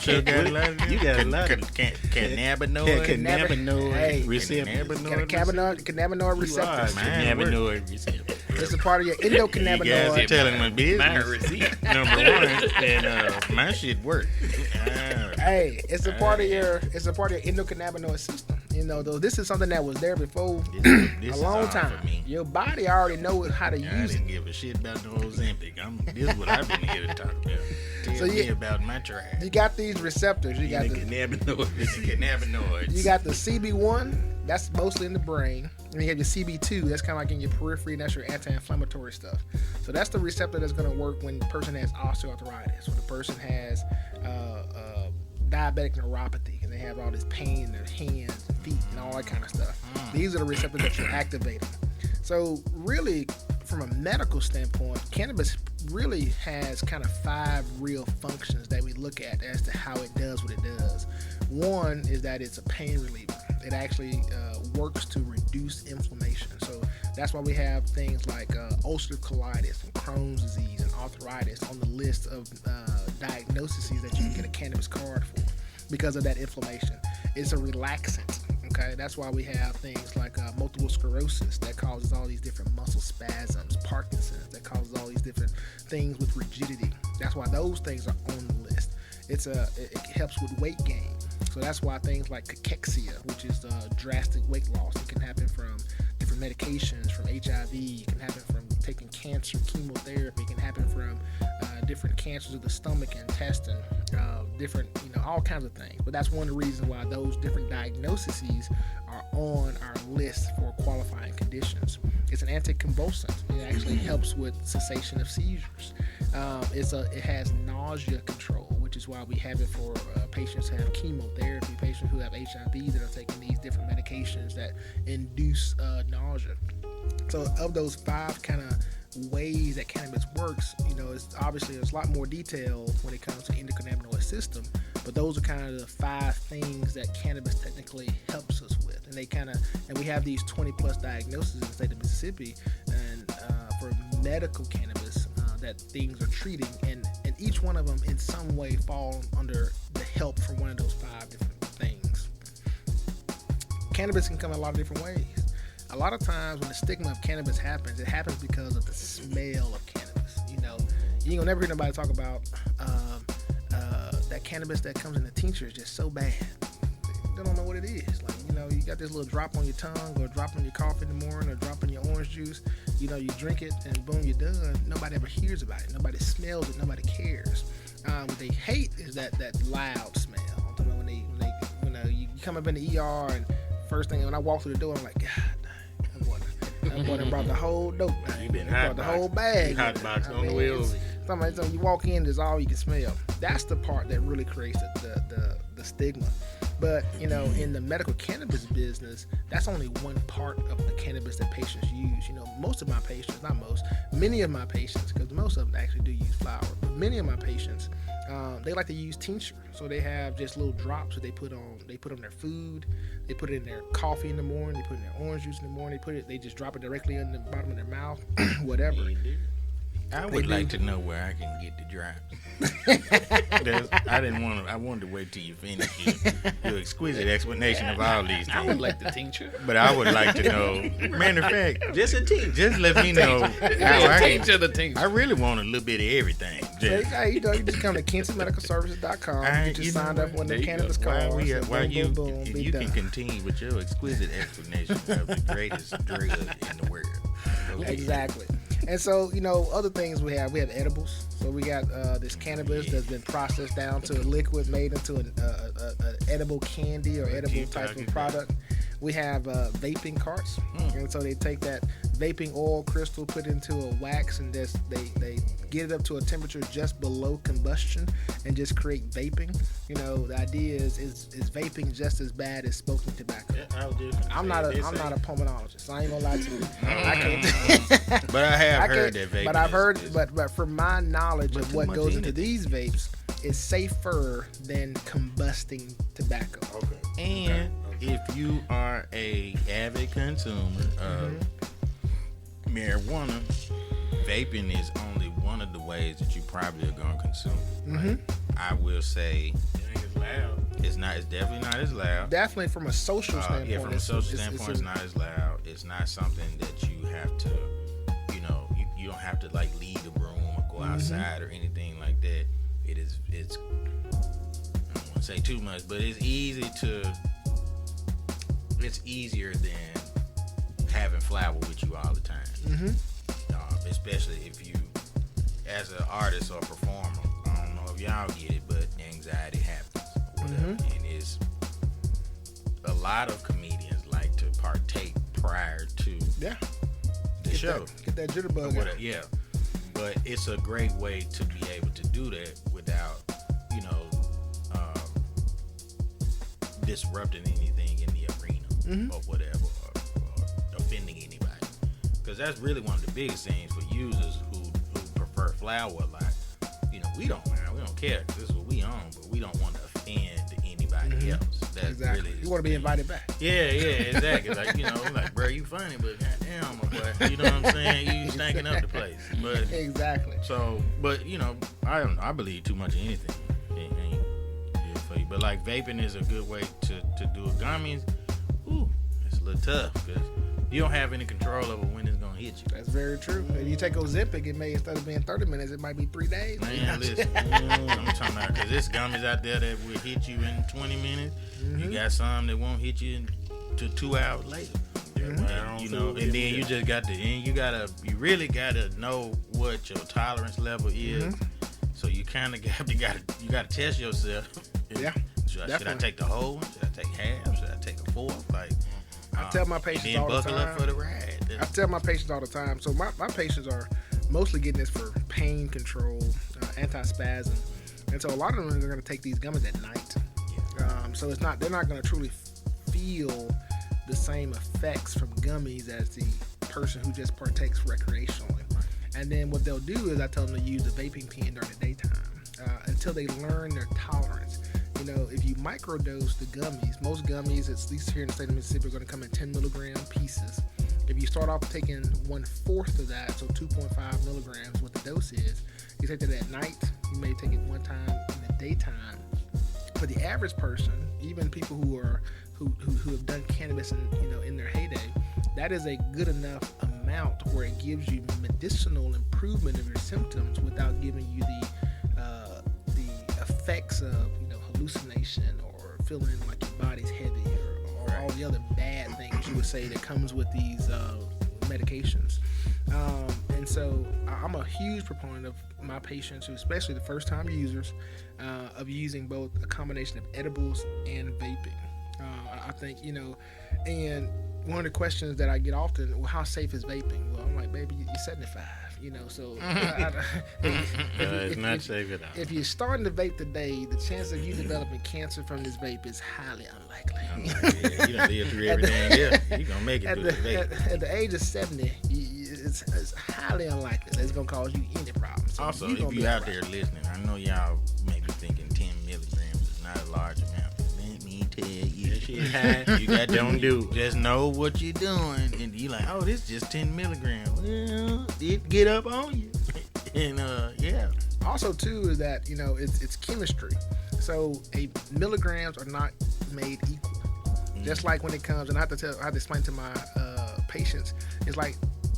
got a lot of cannabinoid receptors. Cannabinoid receptors. It's a part of your You guys are endocannabinoid. telling my My business. receipt. Number one, and my shit worked. Hey, it's a part of your endocannabinoid system. You know, though this is something that was there before This a is long all time. for me. Your body already knows how to I use it. didn't give a shit about the Ozempic. This is what I've been here to talk about. Tell me about my trash. You got these receptors. You got the Cannabinoids. You got the CB1, that's mostly in the brain. And you have your CB2, that's kind of like in your periphery, and that's your anti-inflammatory stuff. So that's the receptor that's going to work when the person has osteoarthritis, when the person has diabetic neuropathy, and they have all this pain in their hands and feet and all that kind of stuff. These are the receptors that you're activating. So really, from a medical standpoint, cannabis really has kind of 5 real functions that we look at as to how it does what it does. One is that it's a pain reliever. It actually works to reduce inflammation. So that's why we have things like ulcerative colitis and Crohn's disease and arthritis on the list of diagnoses that you can get a cannabis card for because of that inflammation. It's a relaxant. Okay, that's why we have things like multiple sclerosis that causes all these different muscle spasms, Parkinson's that causes all these different things with rigidity. That's why those things are on the list. It helps with weight gain. So that's why things like cachexia, which is drastic weight loss, it can happen from different medications, from HIV, it can happen from taking cancer, chemotherapy, it can happen from different cancers of the stomach and intestine, different, all kinds of things. But that's one of the reasons why those different diagnoses are on our list for qualifying conditions. It's an anticonvulsant. It actually helps with cessation of seizures. It has nausea control, which is why we have it for patients who have chemotherapy, patients who have HIV that are taking these different medications that induce nausea. So of those 5 kind of ways that cannabis works, it's obviously there's a lot more detail when it comes to the endocannabinoid system, but those are kind of the 5 things that cannabis technically helps us with. And we have these 20 plus diagnoses in the state of Mississippi and for medical cannabis that things are treating, and each one of them in some way fall under the help from one of those 5 different things. Cannabis can come in a lot of different ways. A lot of times when the stigma of cannabis happens, it happens because of the smell of cannabis. You ain't gonna never hear nobody talk about that cannabis that comes in the tincture is just so bad. They don't know what it is. Like, you got this little drop on your tongue, or a drop on your coffee in the morning, or a drop in your orange juice. You drink it and boom, you're done. Nobody ever hears about it. Nobody smells it. Nobody cares. What they hate is that loud smell. When you come up in the ER and first thing when I walk through the door, I'm like, God, that boy brought the whole dope. You been brought the whole bag. Hot box on the wheels. Something you walk in, there's all you can smell. That's the part that really creates the stigma. But in the medical cannabis business, that's only one part of the cannabis that patients use. Most of my patients, not most, many of my patients, because most of them actually do use flower, but many of my patients, they like to use tincture. So they have just little drops that they put on their food, they put it in their coffee in the morning, they put it in their orange juice in the morning, they just drop it directly in the bottom of their mouth, whatever. I would like to know where I can get the drops. I wanted to wait till you finish your exquisite explanation of all these things. I would like the tincture. But I would like to know, matter of fact, just let me know how I can. The tincture. I really want a little bit of everything. So, you just come to KencyMedicalServices.com. You just signed up on the cannabis cards. You can continue with your exquisite explanation of the greatest drug in the world. Okay. Exactly. And so, other things we have edibles. So we got this cannabis that's been processed down to a liquid made into an edible candy or edible type of product. We have vaping carts, and so they take that vaping oil crystal, put it into a wax, and they get it up to a temperature just below combustion and just create vaping. The idea is vaping just as bad as smoking tobacco? I'm not a pulmonologist. I ain't gonna lie to you. I can't. But I have heard that vaping. But I've heard, but from my knowledge of what goes into these vapes, it's safer than combusting tobacco. Okay. And if you are a avid consumer of marijuana, vaping is only one of the ways that you probably are going to consume. Right? I will say it's definitely not as loud. Definitely from a social standpoint. Yeah, from a social standpoint, it's not as loud. It's not something that you have to, to like leave the room or go outside or anything like that. It's I don't want to say too much, but it's easier than having flour with you all the time. Especially if you, as an artist or performer, I don't know if y'all get it, but anxiety happens or whatever. And it's a lot of comedians like to partake prior to the show. Get that jitterbug out. Yeah. But it's a great way to be able to do that without, disrupting anything in the arena or whatever, or offending anybody. Because that's really one of the biggest things for users who prefer flour a lot. We don't mind. We don't care. This is what we own, but we don't want to offend anybody else. That's Exactly. really You want to be invited back. Yeah, exactly. Like, bro, you funny, but goddamn, my boy. You know what I'm saying? You stinking up the place. But Exactly. so, but I don't know. I believe too much of anything. It ain't good for you. But like vaping is a good way to do it. Gummies, it's a little tough because you don't have any control over when it's gonna hit you. That's very true. If you take Ozempic, it may, instead of being 30 minutes, it might be 3 days. Man, listen, I'm talking about because there's gummies out there that will hit you in 20 minutes. You got some that won't hit you to 2 hours later. And then you really gotta know what your tolerance level is. So you kind of you gotta test yourself. Yeah. Should I take the whole one? Should I take half? Should I take a fourth? Like, I tell my patients all the time. Buckle up for the ride. I tell my patients all the time. So my patients are mostly getting this for pain control, anti-spasm, and so a lot of them are going to take these gummies at night. So they're not going to truly feel the same effects from gummies as the person who just partakes recreationally. And then what they'll do is I tell them to use the vaping pen during the daytime until they learn their tolerance. If you microdose the gummies, most gummies, at least here in the state of Mississippi, are going to come in 10 milligram pieces. If you start off taking 1/4 of that, so 2.5 milligrams, what the dose is, you take that at night. You may take it one time in the daytime. For the average person, even people who have done cannabis in their heyday, that is a good enough amount where it gives you medicinal improvement of your symptoms without giving you the effects of hallucination or feeling like your body's heavy or all the other bad things you would say that comes with these medications. And so I'm a huge proponent of my patients, especially the first time users, of using both a combination of edibles and vaping. I think, and one of the questions that I get often, well, how safe is vaping? Well, I'm like, baby, you're 75. So it's not safe at all. If you're starting to vape today, the chance of you developing cancer from this vape is highly unlikely. You don't live through everything else. You're going to make it through the vape. At the age of 70, it's highly unlikely that it's going to cause you any problems. So also, if you're out there listening, I know y'all may be thinking 10 milligrams is not a large amount. Let me tell you, that shit high. You got Don't do it. Just know what you're doing, and you like, oh, this is just 10 milligrams. Well, it get up on you, and yeah. Also, too, is that it's chemistry. So milligrams are not made equal. Just like when it comes, and I have to explain to my patients, it's like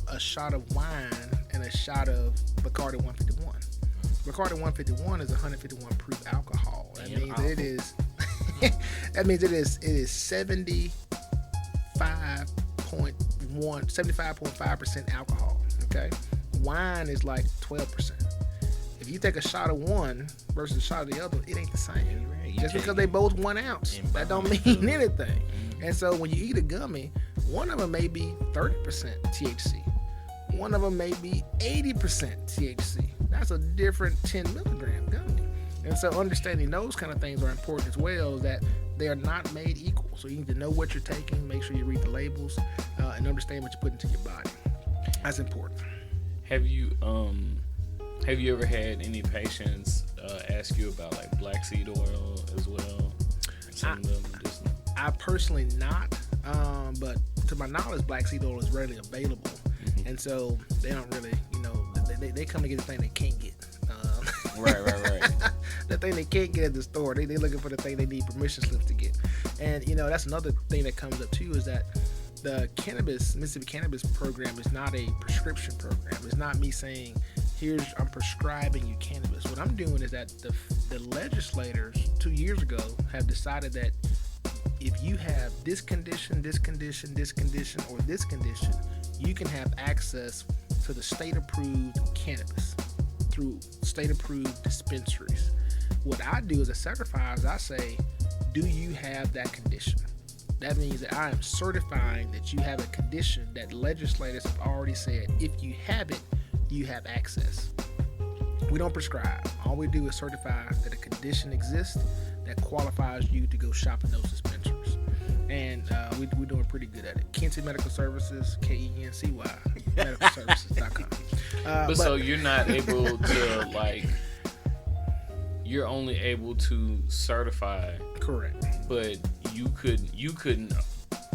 a shot of wine and a shot of Bacardi 151. Bacardi 151 is 151 proof alcohol. That means it is. That means it is 75.5% alcohol. Okay, wine is like 12%. If you take a shot of one versus a shot of the other, it ain't the same. Just because they both 1 ounce, that don't mean anything. And so when you eat a gummy, one of them may be 30% THC. One of them may be 80% THC. That's a different 10 milligram gummy. And so understanding those kind of things are important as well, that they are not made equal. So you need to know what you're taking, make sure you read the labels, and understand what you put into your body. That's important. Have you ever had any patients ask you about like black seed oil as well? Some of them just I personally not, but to my knowledge, black seed oil is readily available, and so they don't really, they come to get the thing they can't get. Right. The thing they can't get at the store, they looking for the thing they need permission slips to get. And that's another thing that comes up too, is that the Mississippi Cannabis program is not a prescription program. It's not me saying, I'm prescribing you cannabis. What I'm doing is that the legislators 2 years ago have decided that if you have this condition, this condition, this condition, or this condition, you can have access to the state-approved cannabis through state-approved dispensaries. What I do as a certifier is I say, do you have that condition? That means that I am certifying that you have a condition that legislators have already said, if you have it, you have access. We don't prescribe. All we do is certify that a condition exists that qualifies you to go shop in those dispensaries. And we're doing pretty good at it. Kency Medical Services, Kency, medicalservices.com. But so you're not able to, like, you're only able to certify. Correct. But you couldn't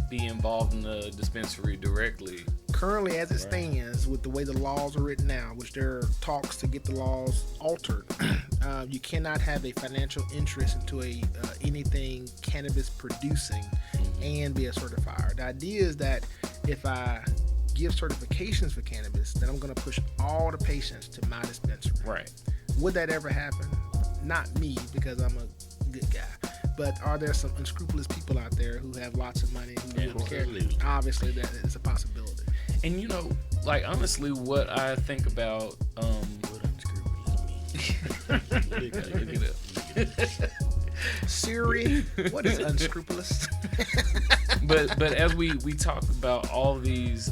be involved in the dispensary directly. Currently, as it stands, with the way the laws are written now, which there are talks to get the laws altered, you cannot have a financial interest into anything cannabis producing and be a certifier. The idea is that if I give certifications for cannabis, then I'm going to push all the patients to my dispensary. Right. Would that ever happen? Not me, because I'm a good guy. But are there some unscrupulous people out there who have lots of money who don't care? Obviously, that is a possibility. And you know, like, honestly, what I think about What unscrupulous mean? look it up. Siri, what is unscrupulous? but as we talk about all these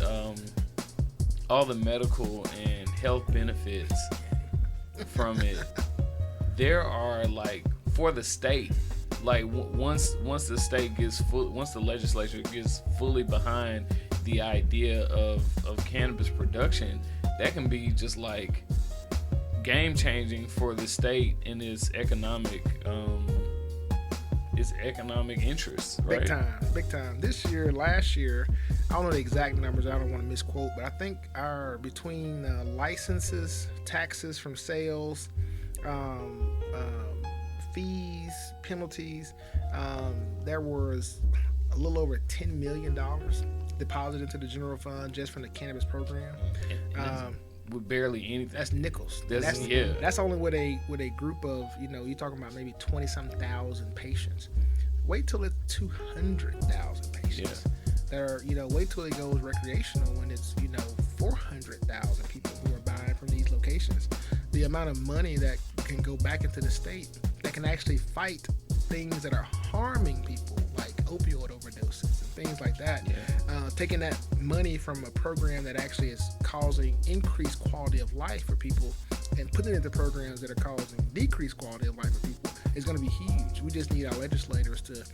all the medical and health benefits from it, there are, like, for the state, like, once the state gets once the legislature gets fully behind the idea of cannabis production, that can be just like game changing for the state and its economic interests, right? Big time. Last year, I don't know the exact numbers, I don't want to misquote, but I think between licenses, taxes from sales, fees, penalties, there was a little over $10 million deposited into the general fund just from the cannabis program. With barely anything. That's nickels. That's only with a group of, you're talking about maybe 20-something thousand patients. Wait till it's 200,000 patients. Yeah. Wait till it goes recreational when it's 400,000 people who are buying from these locations. The amount of money that can go back into the state that can actually fight things that are harming people, like opioid overdoses and things like that. Yeah. Taking that money from a program that actually is causing increased quality of life for people and putting it into programs that are causing decreased quality of life for people is going to be huge. We just need our legislators to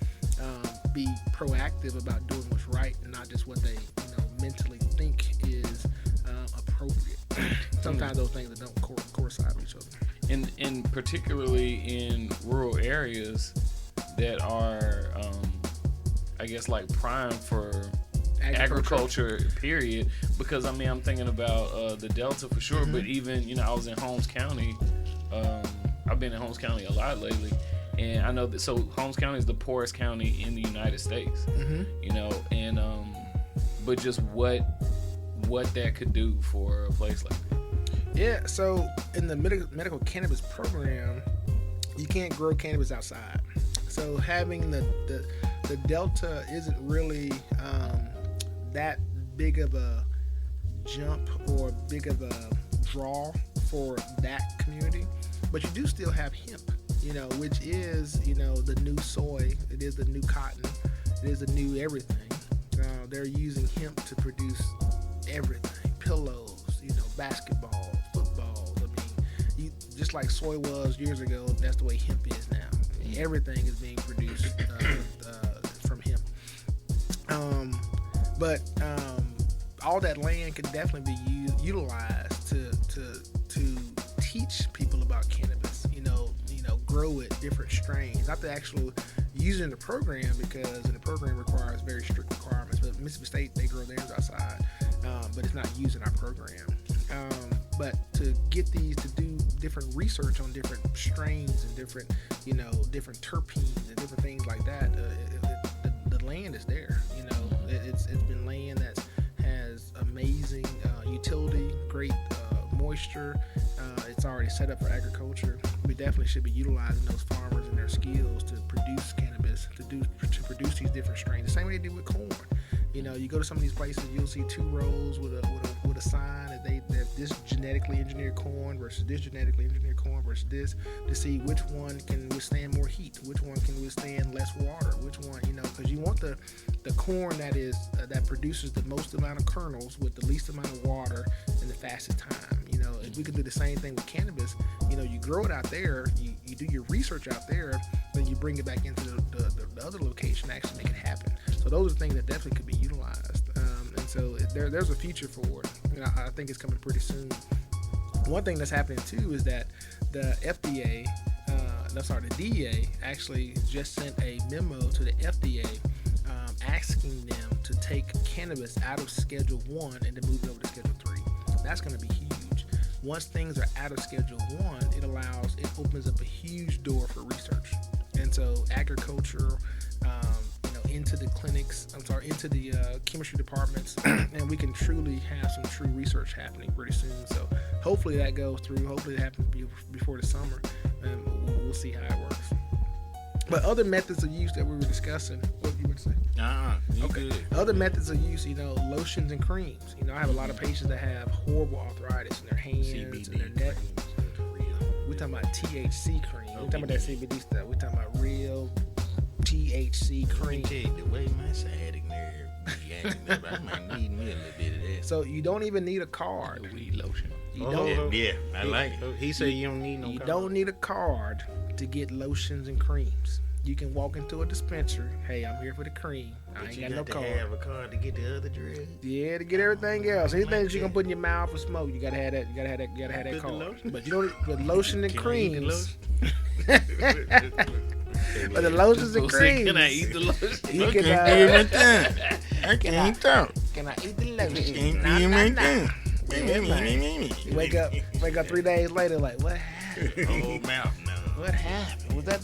be proactive about doing what's right and not just what they mentally think is appropriate. Sometimes those things don't coincide with each other. And particularly in rural areas that are, I guess, like, prime for agriculture, period. Because, I mean, I'm thinking about the Delta for sure, but even, I was in Holmes County. I've been in Holmes County a lot lately. And I know that, so Holmes County is the poorest county in the United States, and but just what that could do for a place like that. Yeah, so in the medical cannabis program, you can't grow cannabis outside. So having the Delta isn't really that big of a jump or big of a draw for that community. But you do still have hemp, which is, the new soy. It is the new cotton. It is the new everything. They're using hemp to produce everything. Pillows, basketball, football. I mean, just like soy was years ago, that's the way hemp is now. Everything is being produced from hemp. But all that land can definitely be utilized to teach people about cannabis. Grow it, different strains. Not the actual using the program, because the program requires very strict requirements. But Mississippi State, they grow theirs outside, but it's not using our program. But to get these to do different research on different strains and different terpenes and different things like that, the land is there. It's been land that has amazing utility, great moisture. It's already set up for agriculture. We definitely should be utilizing those farmers and their skills to produce cannabis, to produce these different strains. The same way they do with corn. You know, you go to some of these places, you'll see 2 rows with a sign that that this genetically engineered corn versus this genetically engineered corn versus this, to see which one can withstand more heat, which one can withstand less water, which one, you know, because you want the corn that produces the most amount of kernels with the least amount of water in the fastest time. You know, if we could do the same thing with cannabis, you know, you grow it out there, you do your research out there, then you bring it back into the other location to actually make it happen. So those are things that definitely could be utilized, and so there's a future for it. You know, I think it's coming pretty soon. One thing that's happening too is that the FDA, the DEA actually just sent a memo to the FDA asking them to take cannabis out of Schedule 1 and to move it over to Schedule 3. That's going to be huge. Once things are out of Schedule 1, it opens up a huge door for research. And so agriculture, into the clinics, into the chemistry departments, and we can truly have some true research happening pretty soon. So hopefully that goes through. Hopefully it happens before the summer, and we'll see how it works. But other methods of use that we were discussing, what you would say? Okay. Good. Other methods of use, lotions and creams. I have a lot of patients that have horrible arthritis in their hands CBD and their neck. We're talking about THC cream. We're talking about that CBD stuff. We're talking about real THC cream. The way my sciatic nerve be acting up, I might need me a little bit of that. So you don't even need a card. Weed lotion. Yeah, I like it. He said you don't need no You card. don't need a card to get lotions and creams. You can walk into a dispensary. Hey, I'm here for the cream. I ain't got no card. You have a card to get the other drugs. Yeah, to get everything else. Anything that you can put in your mouth for smoke, you gotta have that. You gotta have that Put the card. lotion? But you don't. But lotion and Can I eat the creams. lotion? But the lotions and creams. Can I eat the lotion? You can. I can't talk. Can I eat the lotion? Can't Nah, feel nah, my nah. tongue. You wake up 3 days later, like, what happened? Whole mouth now. What happened? Was that?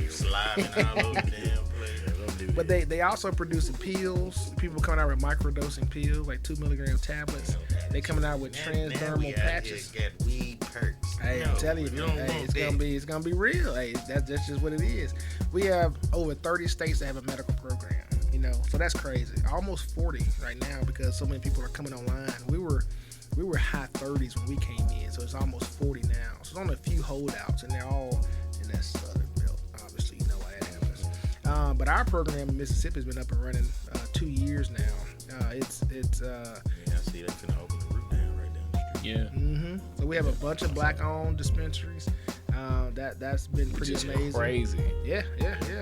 Sliding all over the damn place. But they also producing pills. People coming out with microdosing pills, like 2 milligram tablets. They coming out with transdermal patches. Got weed perks. Hey, I'm telling you, don't hey, want it's gonna be real. Hey, that's just what it is. We have over 30 states that have a medical program. So that's crazy. Almost 40 right now because so many people are coming online. We were high 30s when we came in, so it's almost 40 now. So there's only a few holdouts, and they're all in that southern belt. Obviously, you know why that happens. But our program in Mississippi has been up and running 2 years now. It's Yeah, I see they finna open the root down right down the street. Yeah. So we have a bunch of black-owned dispensaries. That's been pretty Which is amazing. crazy. Yeah.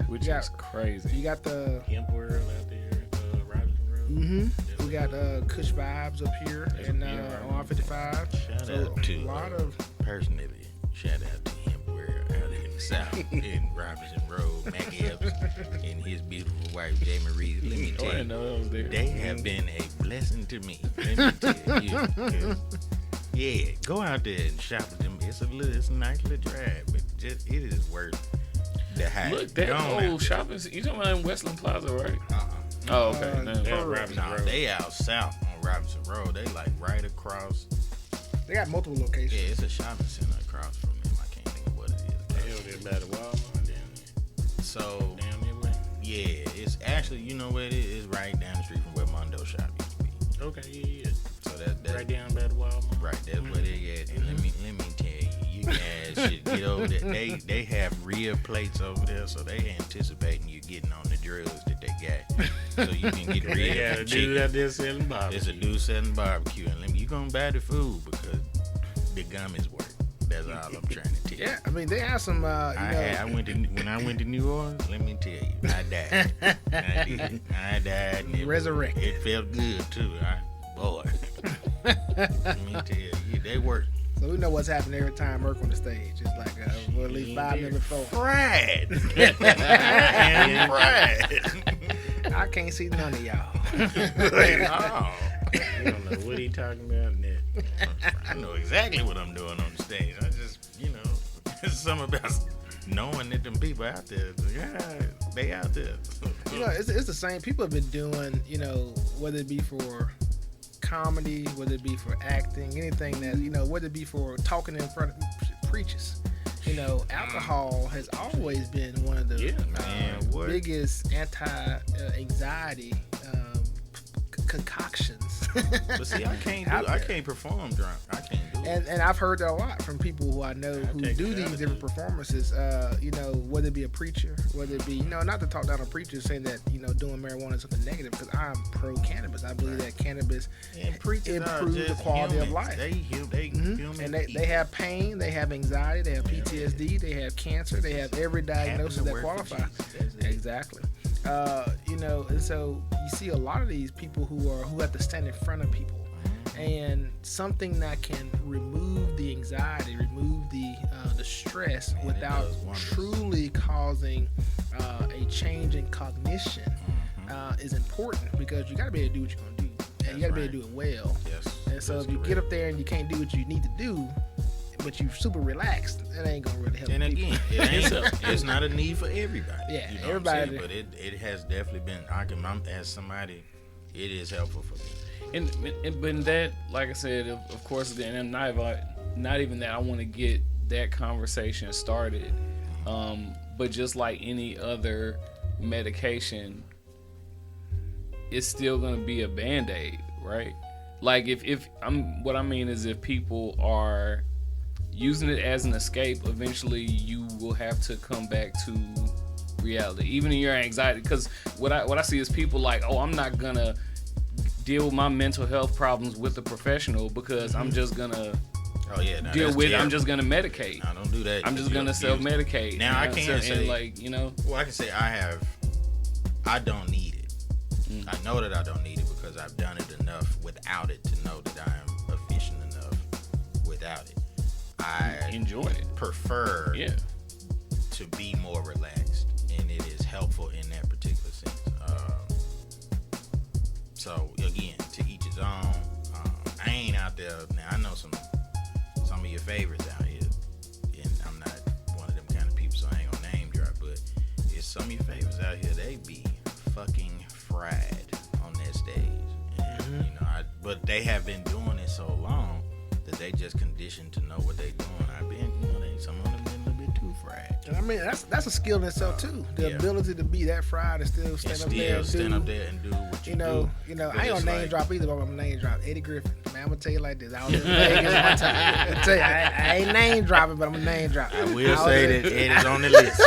Which is crazy. You got the Hemp World out there, Robinson Road. we got Kush Vibes up here and on R55. Shout out to a lot of personally. Shout out to him. We're out in the south in Robinson Road, Mac Epps, and his beautiful wife J. Marie. Let me I tell didn't know that was there. they have been a blessing to me. Let me tell you. 'Cause, yeah, go out there and shop with them. It's a nice little drive, but it is worth the hype. Look, that Go on whole out. shopping. You talking about in Westland Plaza, right? Uh-uh. Oh, okay. No. Yeah, Robinson Nah, Road. they out south on Robinson Road. They like right across. they got multiple Yeah, locations. it's a shopping center across from them. I can't think of what it is. Hell, they're by the Walmart down there. So Down that way. yeah, it's actually where it is. It's right down the street from where Mondo Shop used to be. Okay, yeah. So that's Right down by the Walmart. right. That's where they at. And let me tell you, you guys should get over there. They have real plates over there, so they anticipating you getting on the drugs that they got, so you can get real They got a dude chicken. out there selling barbecue. It's a dude selling barbecue, and you gonna buy the food because the gummies work. That's all I'm trying to tell you. Yeah, I mean they have some. when I went to New Orleans, let me tell you, I died. I did. I died. And Resurrected. It felt good too. Boy, let me tell you, they work. So we know what's happening every time Merc on the stage. It's like at least 5 minutes before. Fried. And fried. I can't see none of y'all. Oh, You don't know what he talking about now. I know exactly what I'm doing on the stage. I just, it's something about knowing that them people out there, yeah, they out there. You know, it's the same. People have been doing, you know, whether it be for comedy, whether it be for acting, anything that, you know, whether it be for talking in front of preachers. You know, alcohol has always been one of the biggest anti-anxiety concoctions. But see, I can't perform drunk. I can't do it. And I've heard that a lot from people who I know who do these different performances. You know, whether it be a preacher, whether it be, you know, not to talk down on preachers saying that, you know, doing marijuana is something negative, because I'm pro cannabis. I believe that cannabis improves the quality of life. They human. And they have pain, they have anxiety, they have PTSD, they have cancer, they have every diagnosis that qualify. Exactly. You know, and so you see a lot of these people who have to stand in front of people, and something that can remove the anxiety, remove the stress without truly causing a change in cognition is important, because you got to be able to do what you're gonna do, and you got to be able to do it well. Yes. And so if you get up there and you can't do what you need to do, but you super relaxed, that ain't gonna really help. And again, it's not a need for everybody. Yeah, you know everybody. But it has definitely been. As somebody, it is helpful for me. And that, like I said, of course, and not even that I want to get that conversation started, but just like any other medication, it's still gonna be a Band-Aid, right? Like if what I mean is, if people are using it as an escape, eventually you will have to come back to reality, even in your anxiety. Because what I see is people like, oh, I'm not gonna deal with my mental health problems with a professional, because I'm just gonna deal with it. I'm just gonna medicate. I don't do that. I'm just gonna self-medicate. Now I can't say, like, you know. Well, I can say I don't need it. I know that I don't need it, because I've done it enough without it to know that I am efficient enough without it. I enjoy it. Prefer to be more relaxed, and it is helpful in that particular sense. So again, to each his own. I ain't out there now. I know some of your favorites out here, and I'm not one of them kind of people, so I ain't gonna name drop. But it's some of your favorites out here. They be fucking fried on that stage, and you know. But they have been doing it so long that they just conditioned to know what they doing. I've been, you know, some of them been a little bit too fried. And I mean, that's a skill in itself too. The ability to be that fried and still stand up there and do what you do. You know, I ain't gonna name drop either, but I'm gonna name drop Eddie Griffin. Man, I'm gonna tell you like this. I was in Vegas one time. I tell you, I ain't name dropping, but I'm gonna name drop. I will say that Eddie's on the list.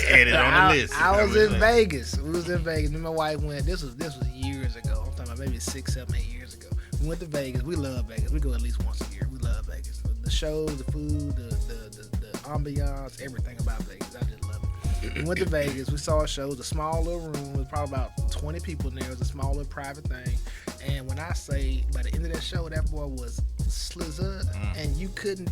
Eddie's on the list. I was in Vegas. We was in Vegas. Me and my wife went. This was years ago. I'm talking about maybe 6, 7, 8 years ago. We went to Vegas. We love Vegas. We go at least once a year. We love Vegas. The shows, the food, the ambiance, everything about Vegas. I just love it. We went to Vegas. We saw a show. It was a small little room. It was probably about 20 people in there. It was a small little private thing. And when I say, by the end of that show, that boy was slizzard, and you couldn't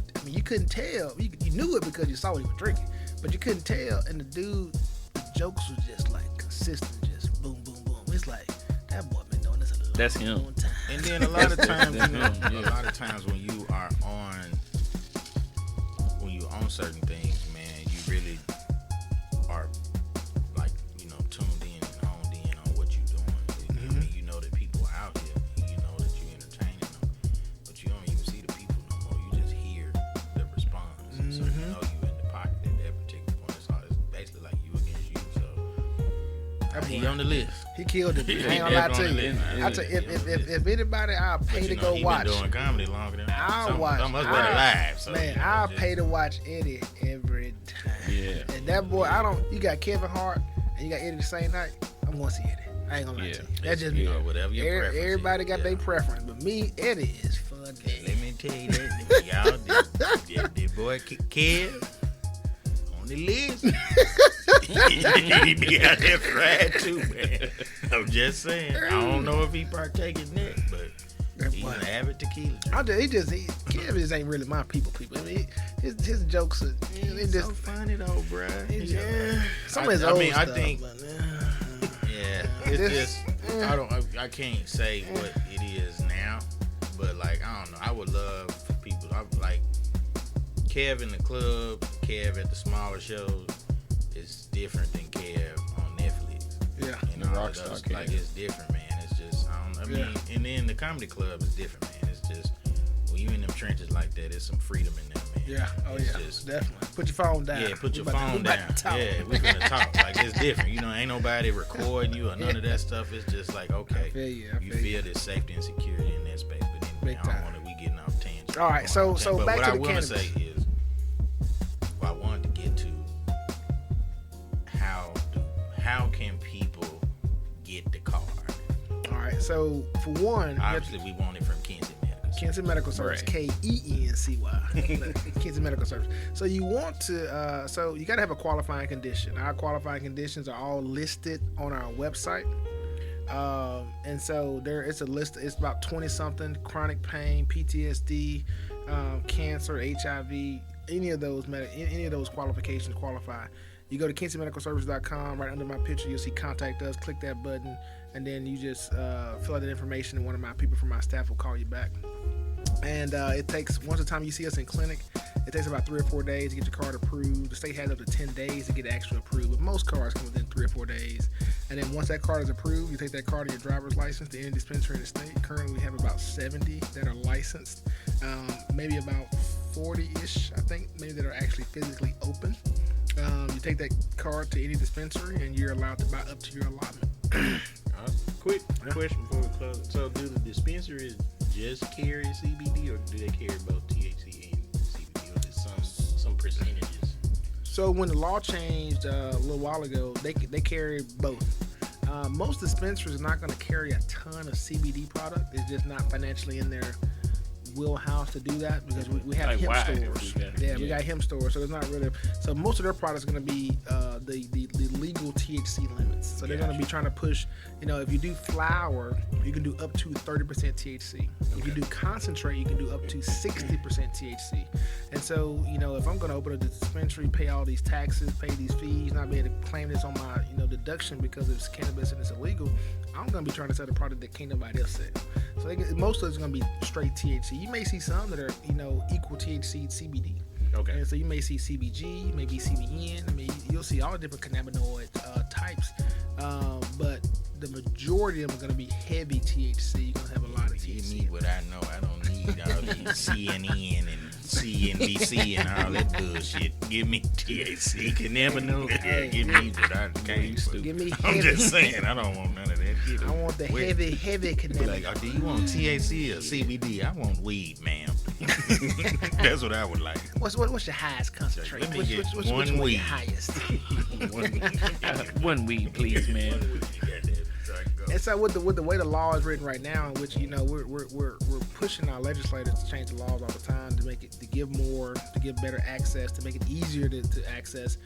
tell. You knew it because you saw what he was drinking, but you couldn't tell. And the dude, the jokes was just like consistent, just boom, boom, boom. It's like, that boy been doing this a long That's him. time. And then a lot of times, a lot of times when you are on certain things, man, you really are like, you know, tuned in and honed in on what you're doing. I mean, you know that people are out here, and you know that you're entertaining them, but you don't even see the people no more. You just hear the response. So you know you in the pocket at that particular point. It's basically like you against you. So he on the list. He killed it. I ain't gonna lie to you. I tell you, if anybody, I'll pay to go watch. Been doing comedy longer than I'll watch. Live. So, man, I'll pay to watch Eddie every time. Yeah. And that boy, you got Kevin Hart and you got Eddie the same night. I'm going to see Eddie. I ain't gonna lie to you. That's just me. Whatever your preference. Everybody got their preference, but me, Eddie is fun. Let me tell you that, y'all. The boy Kev on the list. He be out there fried too, man. I'm just saying. I don't know if he partake in that, but he's an avid tequila drinker. Kev just ain't really my people. I mean, his jokes are just so funny though, bro. Some of his old stuff. I think, it's just I can't say what it is now, but like I don't know. I would love for people. I like Kev in the club, Kev at the smaller shows is different than Kev on Netflix. Yeah. And all Rockstar those, cast. like it's different, man. It's just I mean, and then the comedy club is different, man. It's just when you in them trenches like that, there's some freedom in there, man. Yeah. Oh It's yeah. just- Definitely. Put your phone down. Yeah, put We your about to- phone we about down. to talk. Yeah, we're gonna talk. Like it's different. You know, ain't nobody recording you or none of that stuff. It's just like okay, I feel you. you feel this safety and security in that space. But anyway, Big I don't time. want to we getting off tangent. All right, so But back what to I the want to cannabis. say is, what I wanted to get to, how can people get the card? All right. So for one, you have Obviously, we want it from Kency Medical. Kency Medical Service, Right. Kency. Kency Medical Service. So you want to, so you got to have a qualifying condition. Our qualifying conditions are all listed on our website. And so it's a list. It's about 20 something: chronic pain, PTSD, cancer, HIV. Any of those qualifications qualify. You go to KencyMedicalService.com. Right under my picture, you'll see "Contact Us." Click that button, and then you just fill out that information, and one of my people from my staff will call you back. And it takes, once the time you see us in clinic, it takes about 3 or 4 days to get your card approved. The state has up to 10 days to get it actually approved, but most cards come within 3 or 4 days. And then once that card is approved, you take that card and your driver's license to any dispensary in the state. Currently, we have about 70 that are licensed, maybe about 40-ish, I think, maybe that are actually physically open. You take that card to any dispensary, and you're allowed to buy up to your allotment. Quick question before we close. So, do the dispensaries just carry CBD, or do they carry both THC and CBD, or just some percentages? So when the law changed a little while ago, they carry both. Most dispensaries are not going to carry a ton of CBD product. It's just not financially in their wheelhouse to do that because we have Like hemp why? stores. We got hemp stores, so it's not really. So most of their products are going to be the legal THC limits. So they're going to be trying to push. You know, if you do flower, you can do up to 30% THC. If you do concentrate, you can do up to 60% THC. And so, you know, if I'm going to open a dispensary, pay all these taxes, pay these fees, not be able to claim this on my deduction because it's cannabis and it's illegal, I'm going to be trying to sell a product that can't nobody else sell. So most of it's going to be straight THC. You may see some that are equal THC CBD. Okay. And so you may see CBG, maybe CBN. You'll see all different cannabinoid types, but the majority of them are going to be heavy THC. You're going to have a lot of Give THC. me what I know. I don't need all these CNN and CNBC and all that bullshit. Give me THC. Can never know. Hey, Give me what I came for. Give me I'm heavy. just saying, I don't want none of that shit. I want the heavy Be cannabis. like, oh, do you want THC or CBD? I want weed, ma'am. That's what I would like. What's your highest concentration? Let me get Which one one weed. your highest? One weed, please, man. And so with the way the law is written right now, in which we're pushing our legislators to change the laws all the time to make it to give better access, to make it easier to access.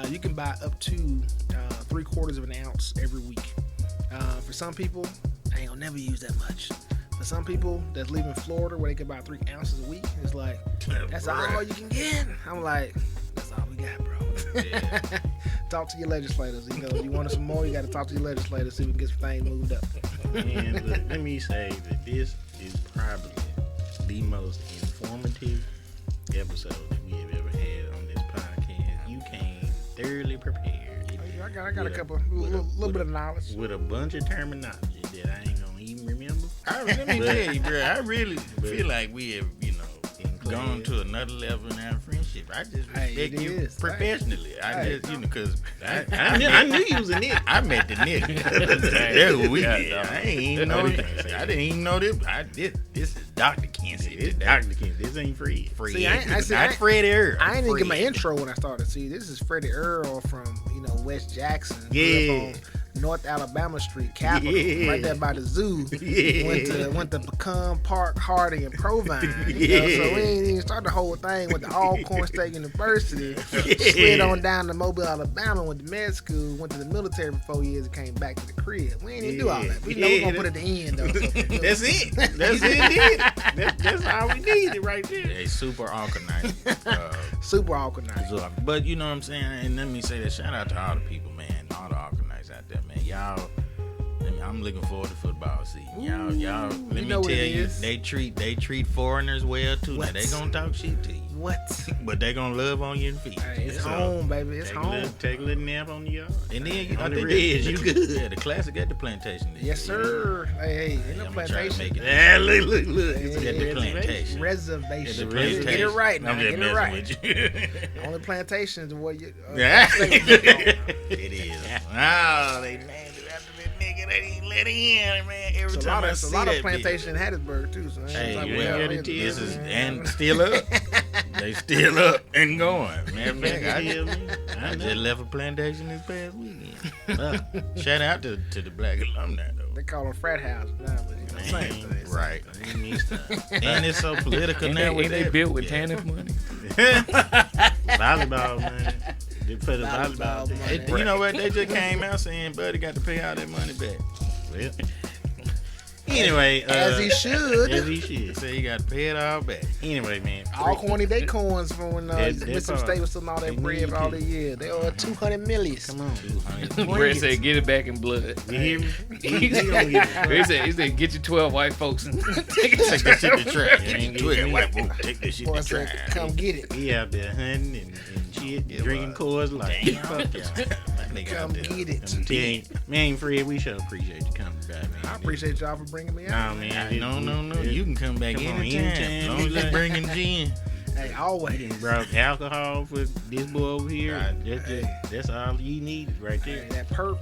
You can buy up to 3/4 of an ounce every week. For some people, I ain't gonna never use that much. For some people that's leaving Florida where they can buy 3 ounces a week, it's like that's all you can get. I'm like, that's all we got, bro. Yeah. Talk to your legislators. You want some more, you got to talk to your legislators so we can get some things moved up. And look, let me say that this is probably the most informative episode that we have ever had on this podcast. You came thoroughly prepared. I got a couple, little bit of knowledge. With a bunch of terminology that I ain't gonna even remember. Let me tell you, bro, I really feel like we have, gone class. to another level in our friendship. I just respect it you is. professionally. Hey. Because I knew you was a nigga. I met the nigga. That's what we did. I ain't even know this. I didn't even know this. This is Dr. Kency. It's Dr. King. This ain't free. See, Not Freddie Earl. I ain't even get my Freddie. intro when I started. See, this is Freddie Earl from West Jackson. Yeah. Up on North Alabama Street, Capitol, Yeah. right there by the zoo. Yeah. Went to Pecan Park, Hardy, and Provine. So we Yeah. ain't even started the whole thing. Went to Alcorn State University, slid on down to Mobile, Alabama, went to med school, went to the military for 4 years, and came back to the crib. We ain't even do all that. We know we're gonna put it at the end though. So, That's it. That's it. That's all we needed right there. They super organized. super awkward night. But you know what I'm saying? And let me say that shout out to all the people, man. All the organizers out there, man. Y'all, let I'm looking forward to football season. Y'all. Let me know tell what it you, is. they treat foreigners well too. Now What? they gonna talk shit to you, What? but they gonna love on your feet. Hey, it's So, home, baby. It's home. Take a little nap on the yard. And then On I the think ridge. you good. Yeah, the classic at the plantation. this Yes, year. sir. Hey, ain't no I'm gonna try to plantation. make it. Yeah, look. It's at the plantation. Reservation. At the Reservation. Get it right now. I'm Get just it right. messing with you. Only plantations where you. Yeah. It It is. Oh, they named it after that nigga. They didn't let it in, man. Every It's a time lot I of see plantation that plantation in Hattiesburg too. So Hey, you well, ain't got it this till- is and still up. They still up and going. Man, Hear me? I just left a plantation this past weekend. Shout out to the black alumni though. They call them frat house now, but you know, same Man, thing. right. And it's so political Ain't now. they, with ain't they that. built with Yeah. TANF money? Volleyball, man. They put a Volleyball volleyball. money. It- you know what? They just came out saying Buddy got to pay all that money back. Well, anyway, As he should. As he He should. said he got to pay it all back. Anyway, man. All corny they coins from when That Mississippi part. State was selling all They that bread need for all to. the years. They owe 200 million. Come on. 200. Brett said, "Get it back in blood." You hear me? he said, "Get your 12 white folks and take it Take that shit to track. Yeah, Get your 12 white folks. Take that shit Boy to said, track. come get it. He out there hunting and shit, Yeah, drinking but- Coors Light. Damn. Fuck y'all. That nigga Come out there. get it. I'm telling you, man, Fred, we sure appreciate you coming back, man. I appreciate y'all for bringing me Nah, out. man. No. You can come back Come on, anytime. anytime. As long as you bringing gin. Hey, always. Brought alcohol for this boy over here. Right. That's all you need right Hey, there. that perp.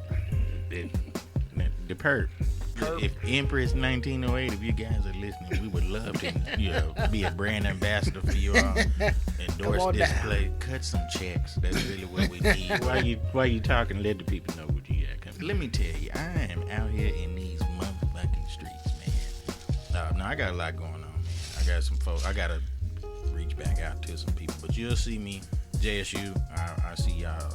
The perp. If Empress 1908, if you guys are listening, we would love to, be a brand ambassador for you all. Endorse on this down. play. Cut some checks. That's really what we need. While you talking, let the people know what you got coming. Let me tell you, I am out here in these motherfucking streets, man. No, I got a lot going on, man. I got some folks. I gotta reach back out to some people, but you'll see me, JSU. I see y'all.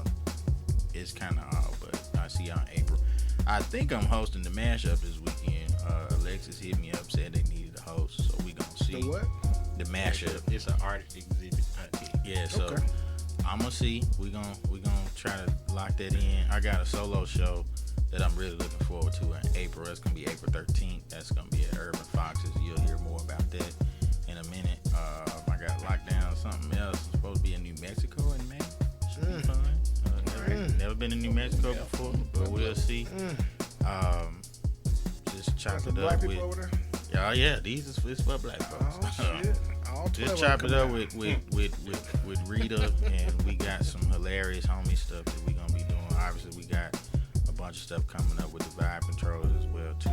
It's kind of odd, but I see y'all in April. I think I'm hosting the mashup this weekend. Alexis hit me up, said they needed a host, so we gonna see The what? the mashup. It's an art exhibit. Yeah, so Okay. I'm gonna see. We gonna try to lock that in. I got a solo show that I'm really looking forward to in April. That's gonna be April 13th. That's gonna be at Urban Foxes. You'll hear more about that in a minute. I got locked down something else. I'm supposed to be in New Mexico in May. Should be fun. Never been to New Mexico before, but we'll see. Just chop Got some it black up people with. over there? Yeah, these is it's for black folks. Oh, shit. All 12 Just of chop them it up come with Rita, and we got some hilarious homie stuff that we gonna be doing. Obviously, we got a bunch of stuff coming up with the vibe controllers as well too.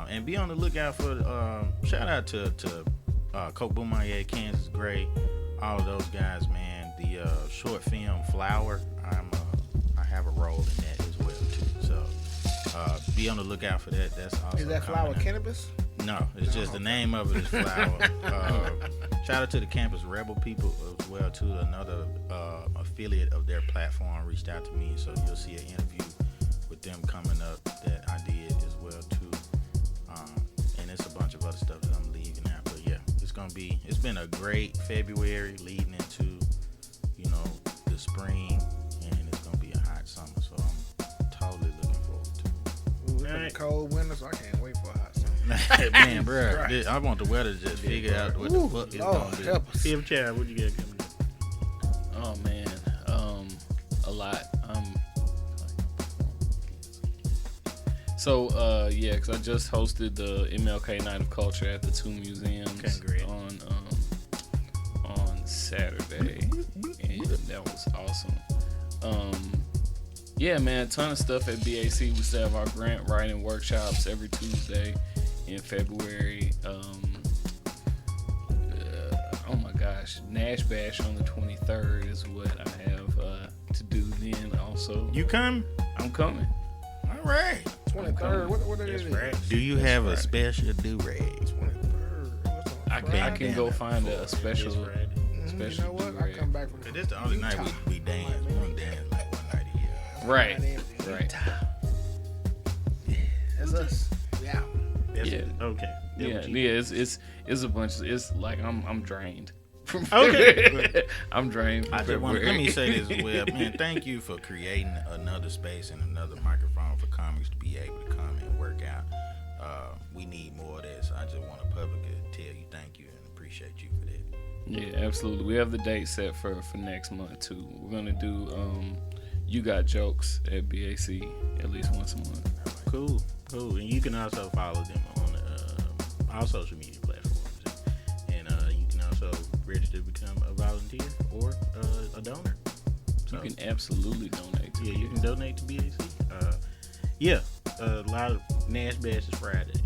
And be on the lookout for shout out to Coke Boomaye, Kansas Gray, all of those guys, man. The short film Flower, I have a role in that as well too. So be on the lookout for that. That's also Is that coming flower up. cannabis? No, it's just the name of it is Flower. Shout out to the Campus Rebel people as well too. Another affiliate of their platform reached out to me, so you'll see an interview with them coming up that I did as well too. And it's a bunch of other stuff that I'm leaving out. But yeah, it's been a great February leading into the spring, and it's gonna be a hot summer. So I'm totally looking forward to it. Ooh, it's been a Right. cold winter, so I can't wait for a hot summer. Man, bro, Right. I want the weather to just figure out what the Ooh, fuck it's Lord, gonna do. help us. Fifth child, what you got coming up? Oh man, a lot. So yeah, because I just hosted the MLK Night of Culture at the two museums Congrats. on Saturday, and that was awesome. Yeah, man, a ton of stuff at BAC. We still have our grant writing workshops every Tuesday in February. Oh my gosh, Nash Bash on the 23rd is what I have to do then also. You come? I'm coming. All right. 23rd. What it That's is? right. Do you have a special do-rag? 23rd. What's on I Friday? can go find a special. This Friday. You special know what? I do-rag. come back from This is the only night we dance. We don't dance like one night a year. Right. Right. That's us. We out. That's Yeah. Okay. That Yeah, what you- yeah. It's a bunch. It's like I'm drained. From Okay. I'm drained. I From just want, let me say February. this as well, man. Thank you for creating another space and another microphone for comics to be able to come and work work out. We need more of this. I just want to publicly tell you thank you and appreciate you for that. Yeah, absolutely. We have the date set for next month too. We're gonna do You Got Jokes at BAC at least once a month. Cool. And you can also follow them on all social media platforms, and you can also register to become a volunteer or a donor. So, You can absolutely donate to you can donate to BAC. A lot of Nash Bash is Friday.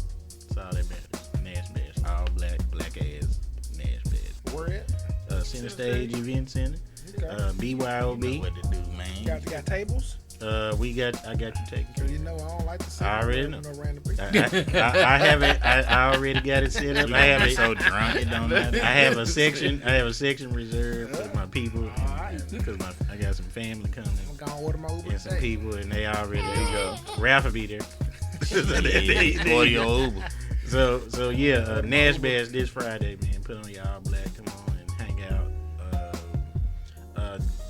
That's all that matters. Nash Bash, all black ass Nash Bash. Where at? Center Stage Event Center. Okay. BYOB. You know what to do, man. Got tables? I got you taken care Cause you know I don't like to sit I already know. no random people. of. I have it. I already got it set up. You I have it. so drunk it don't matter. I have a section reserved for my people Alright. because I got some family coming I'm gonna order my Uber and some today. people, and they already go. Ralph will be there. Yeah, or your Uber. So yeah, Nash Bash this Friday, man. Put on your all black. Come on and hang out.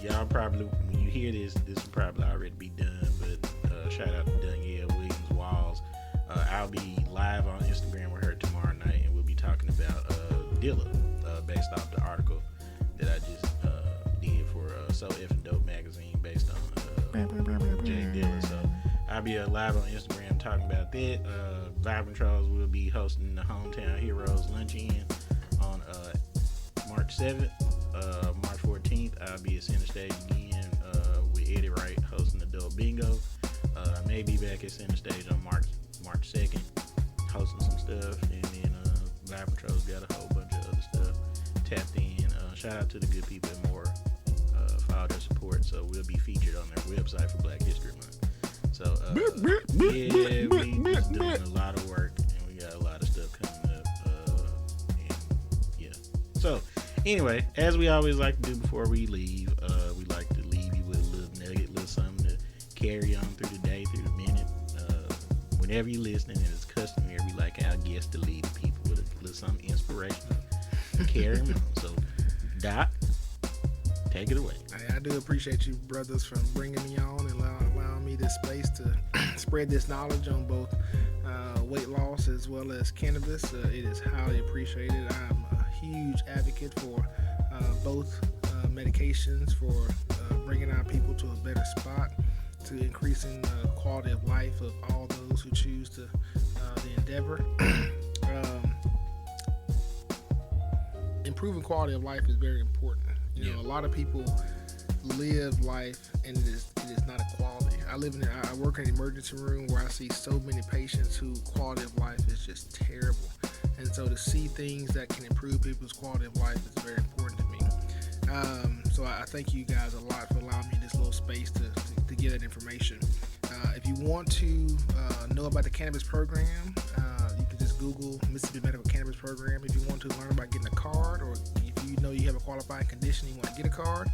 Y'all probably, when you hear this will probably already be done. But shout out to Danielle Williams Walls. I'll be live on Instagram with her tomorrow night, and we'll be talking about Dilla, based off the article that I just did for So Effing Dope magazine, based on Jay Dilla. So I'll be live on Instagram talking about that. Vibe Controls will be hosting the Hometown Heroes Luncheon on March 7th. March 14th, I'll be at Center Stage again with Eddie Wright hosting the Dope Bingo. I may be back at Center Stage on March 2nd hosting some stuff. And then Vibe Control's got a whole bunch of other stuff tapped in. Shout out to the good people at Moore for all their support. So we'll be featured on their website for Black History Month. So we just doing a lot of work, and we got a lot of stuff coming up. And yeah. So anyway, as we always like to do before we leave, we like to leave you with a little nugget, little something to carry on through the day, through the minute. Whenever you're listening, and it's customary, we like our guests to lead the people with a little something inspirational to carry them on. So, Doc, take it away. I do appreciate you, brothers, for bringing me on and allowing me this space to spread this knowledge on both weight loss as well as cannabis. It is highly appreciated. I'm a huge advocate for both medications, for bringing our people to a better spot, to increasing the quality of life of all those who choose to the endeavor. Improving quality of life is very important. You know, a lot of people live life and it is not a quality. I work in an emergency room where I see so many patients whose quality of life is just terrible. And so to see things that can improve people's quality of life is very important to me. So I thank you guys a lot for allowing me this little space to get that information. If you want to know about the cannabis program, you can just Google Mississippi Medical Cannabis Program. If you want to learn about getting a card, or if you know you have a qualifying condition and you want to get a card,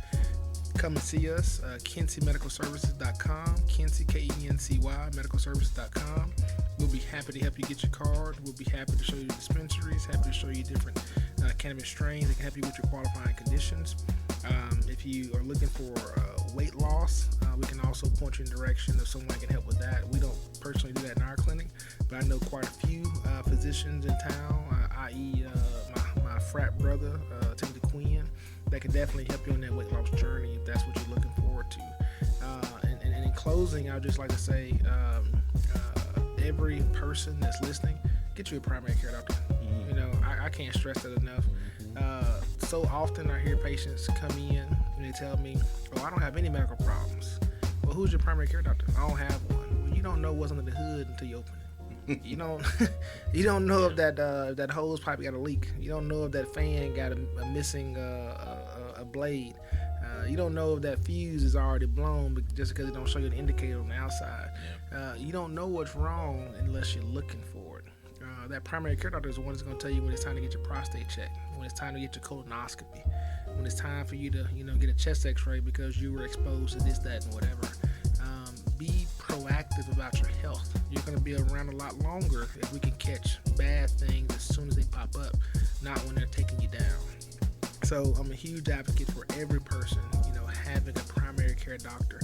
come and see us. KencyMedicalServices.com. Kency, Kency, medicalservices.com. We'll be happy to help you get your card. We'll be happy to show you dispensaries, happy to show you different cannabis strains that can help you with your qualifying conditions. If you are looking for weight loss, we can also point you in the direction of someone that can help with that. We don't personally do that in our clinic, but I know quite a few physicians in town, i.e. my frat brother, Timothy Quinn, that can definitely help you on that weight loss journey if that's what you're looking forward to. And in closing, I would just like to say, every person that's listening, get you a primary care doctor. You know, I can't stress that enough. So often I hear patients come in and they tell me, "Oh, I don't have any medical problems." Well, who's your primary care doctor? I don't have one. Well, you don't know what's under the hood until you open it. You don't know if that hose pipe got a leak. You don't know if that fan got a missing a blade. You don't know if that fuse is already blown just because it don't show you an indicator on the outside. You don't know what's wrong unless you're looking for it. That primary care doctor is the one that's going to tell you when it's time to get your prostate checked, when it's time to get your colonoscopy, when it's time for you to get a chest x-ray because you were exposed to this, that, and whatever. Be proactive about your health. You're going to be around a lot longer if we can catch bad things as soon as they pop up, not when they're taking you down. So I'm a huge advocate for every person, having a primary care doctor.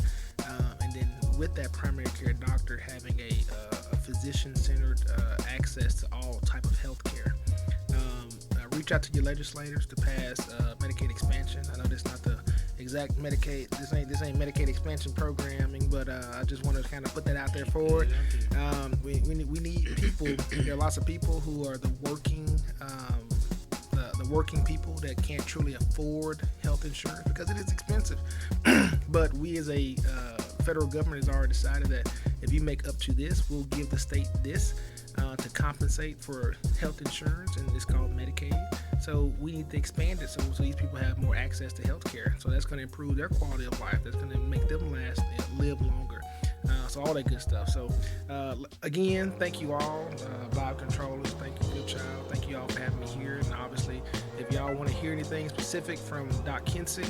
and then with that primary care doctor having a physician-centered access to all type of health care. Reach out to your legislators to pass Medicaid expansion. I know that's not the exact Medicaid. This ain't Medicaid expansion programming, but I just want to kind of put that out there for it. We need people. There are lots of people who are the working people that can't truly afford health insurance because it is expensive. But we as a federal government has already decided that if you make up to this, we'll give the state this to compensate for health insurance, and it's called Medicaid. So we need to expand it so these people have more access to health care. So that's going to improve their quality of life. That's going to make them last and live longer. So all that good stuff. So again, thank you all, Vibe Controllers. Thank you, Good Child. Thank you all for having me here. And obviously, if y'all want to hear anything specific from Doc Kency,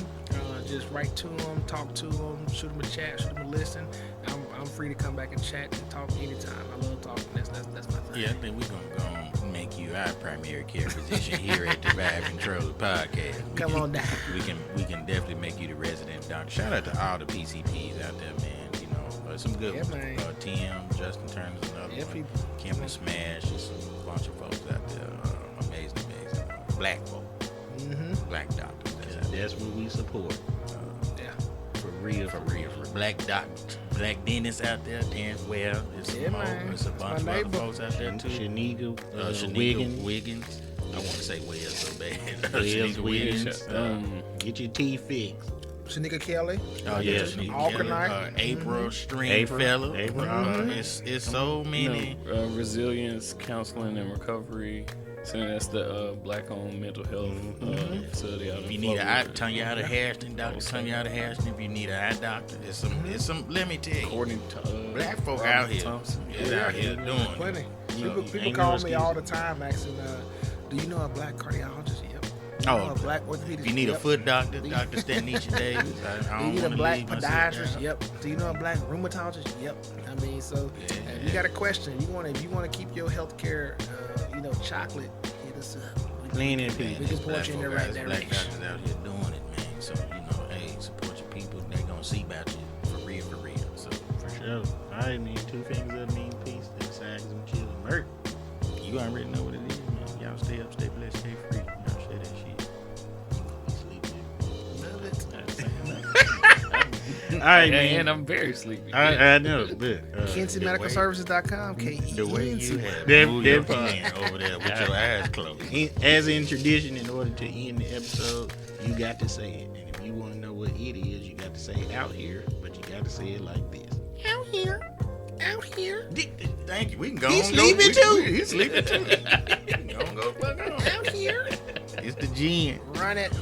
just write to him, talk to him, shoot him a chat, shoot him a listen. I'm free to come back and chat and talk anytime. I love talking. That's my thing. Yeah, I think we're gonna go make you our primary care physician here at the Vibe Controller Podcast. Come on down. We can definitely make you the resident doctor. Shout out to all the PCPs out there, man. Some good ones. Man. TM, Justin Turner's another one. People. Kimberly Smash, just a bunch of folks out there. Amazing. Black folk. Black doctors. That's what we support. Yeah. For real. Black doctors, black dentists out there, Terrence Webb. It's a bunch of other folks out there too. Shanika Wiggins. I want to say Webb so bad. Shanika Wiggins. Get your teeth fixed. Shanika Kelly. Oh yeah, Shanika Kelly. April Stringfellow. It's so many. Resilience Counseling and Recovery. So that's the black-owned mental health facility out of If you need turn you out of Harrison, doctor, turn you out of Harrison. If you need an eye doctor, it's some. Let me tell you, according to black folk out here is out here doing plenty. it. People call me all the time asking, "Do you know a black cardiologist?" Yep. A black orthopedist. If you need a foot doctor, Dr. Stanisha Davis. Do you need a black podiatrist? Yep. Do you know a black rheumatologist? Yep. I mean, so if you got a question, if you want to keep your health care, chocolate, hit us up. Plenty of people. We can point you in the right Black direction. doctors out here doing it, man. So hey, support your people. They gonna see about you for real. So for sure. I mean, two fingers up mean peace. Then sides them chill and murder. You already know what it is, man. Y'all stay up, stay blessed, stay free. Y'all say that shit. Love it. All right, man. And I'm very sleepy. I know, but KencyMedicalServices.com. The way you have K-E-N-C. moved your pen over there with your eyes closed. As in tradition, in order to end the episode, you got to say it. And if you want to know what it is, you got to say out here, but you got to say it like this. Out here. Thank you. We can go He's on. sleeping too. He's sleeping too. Go plug on. Out here. It's the gin. Run it.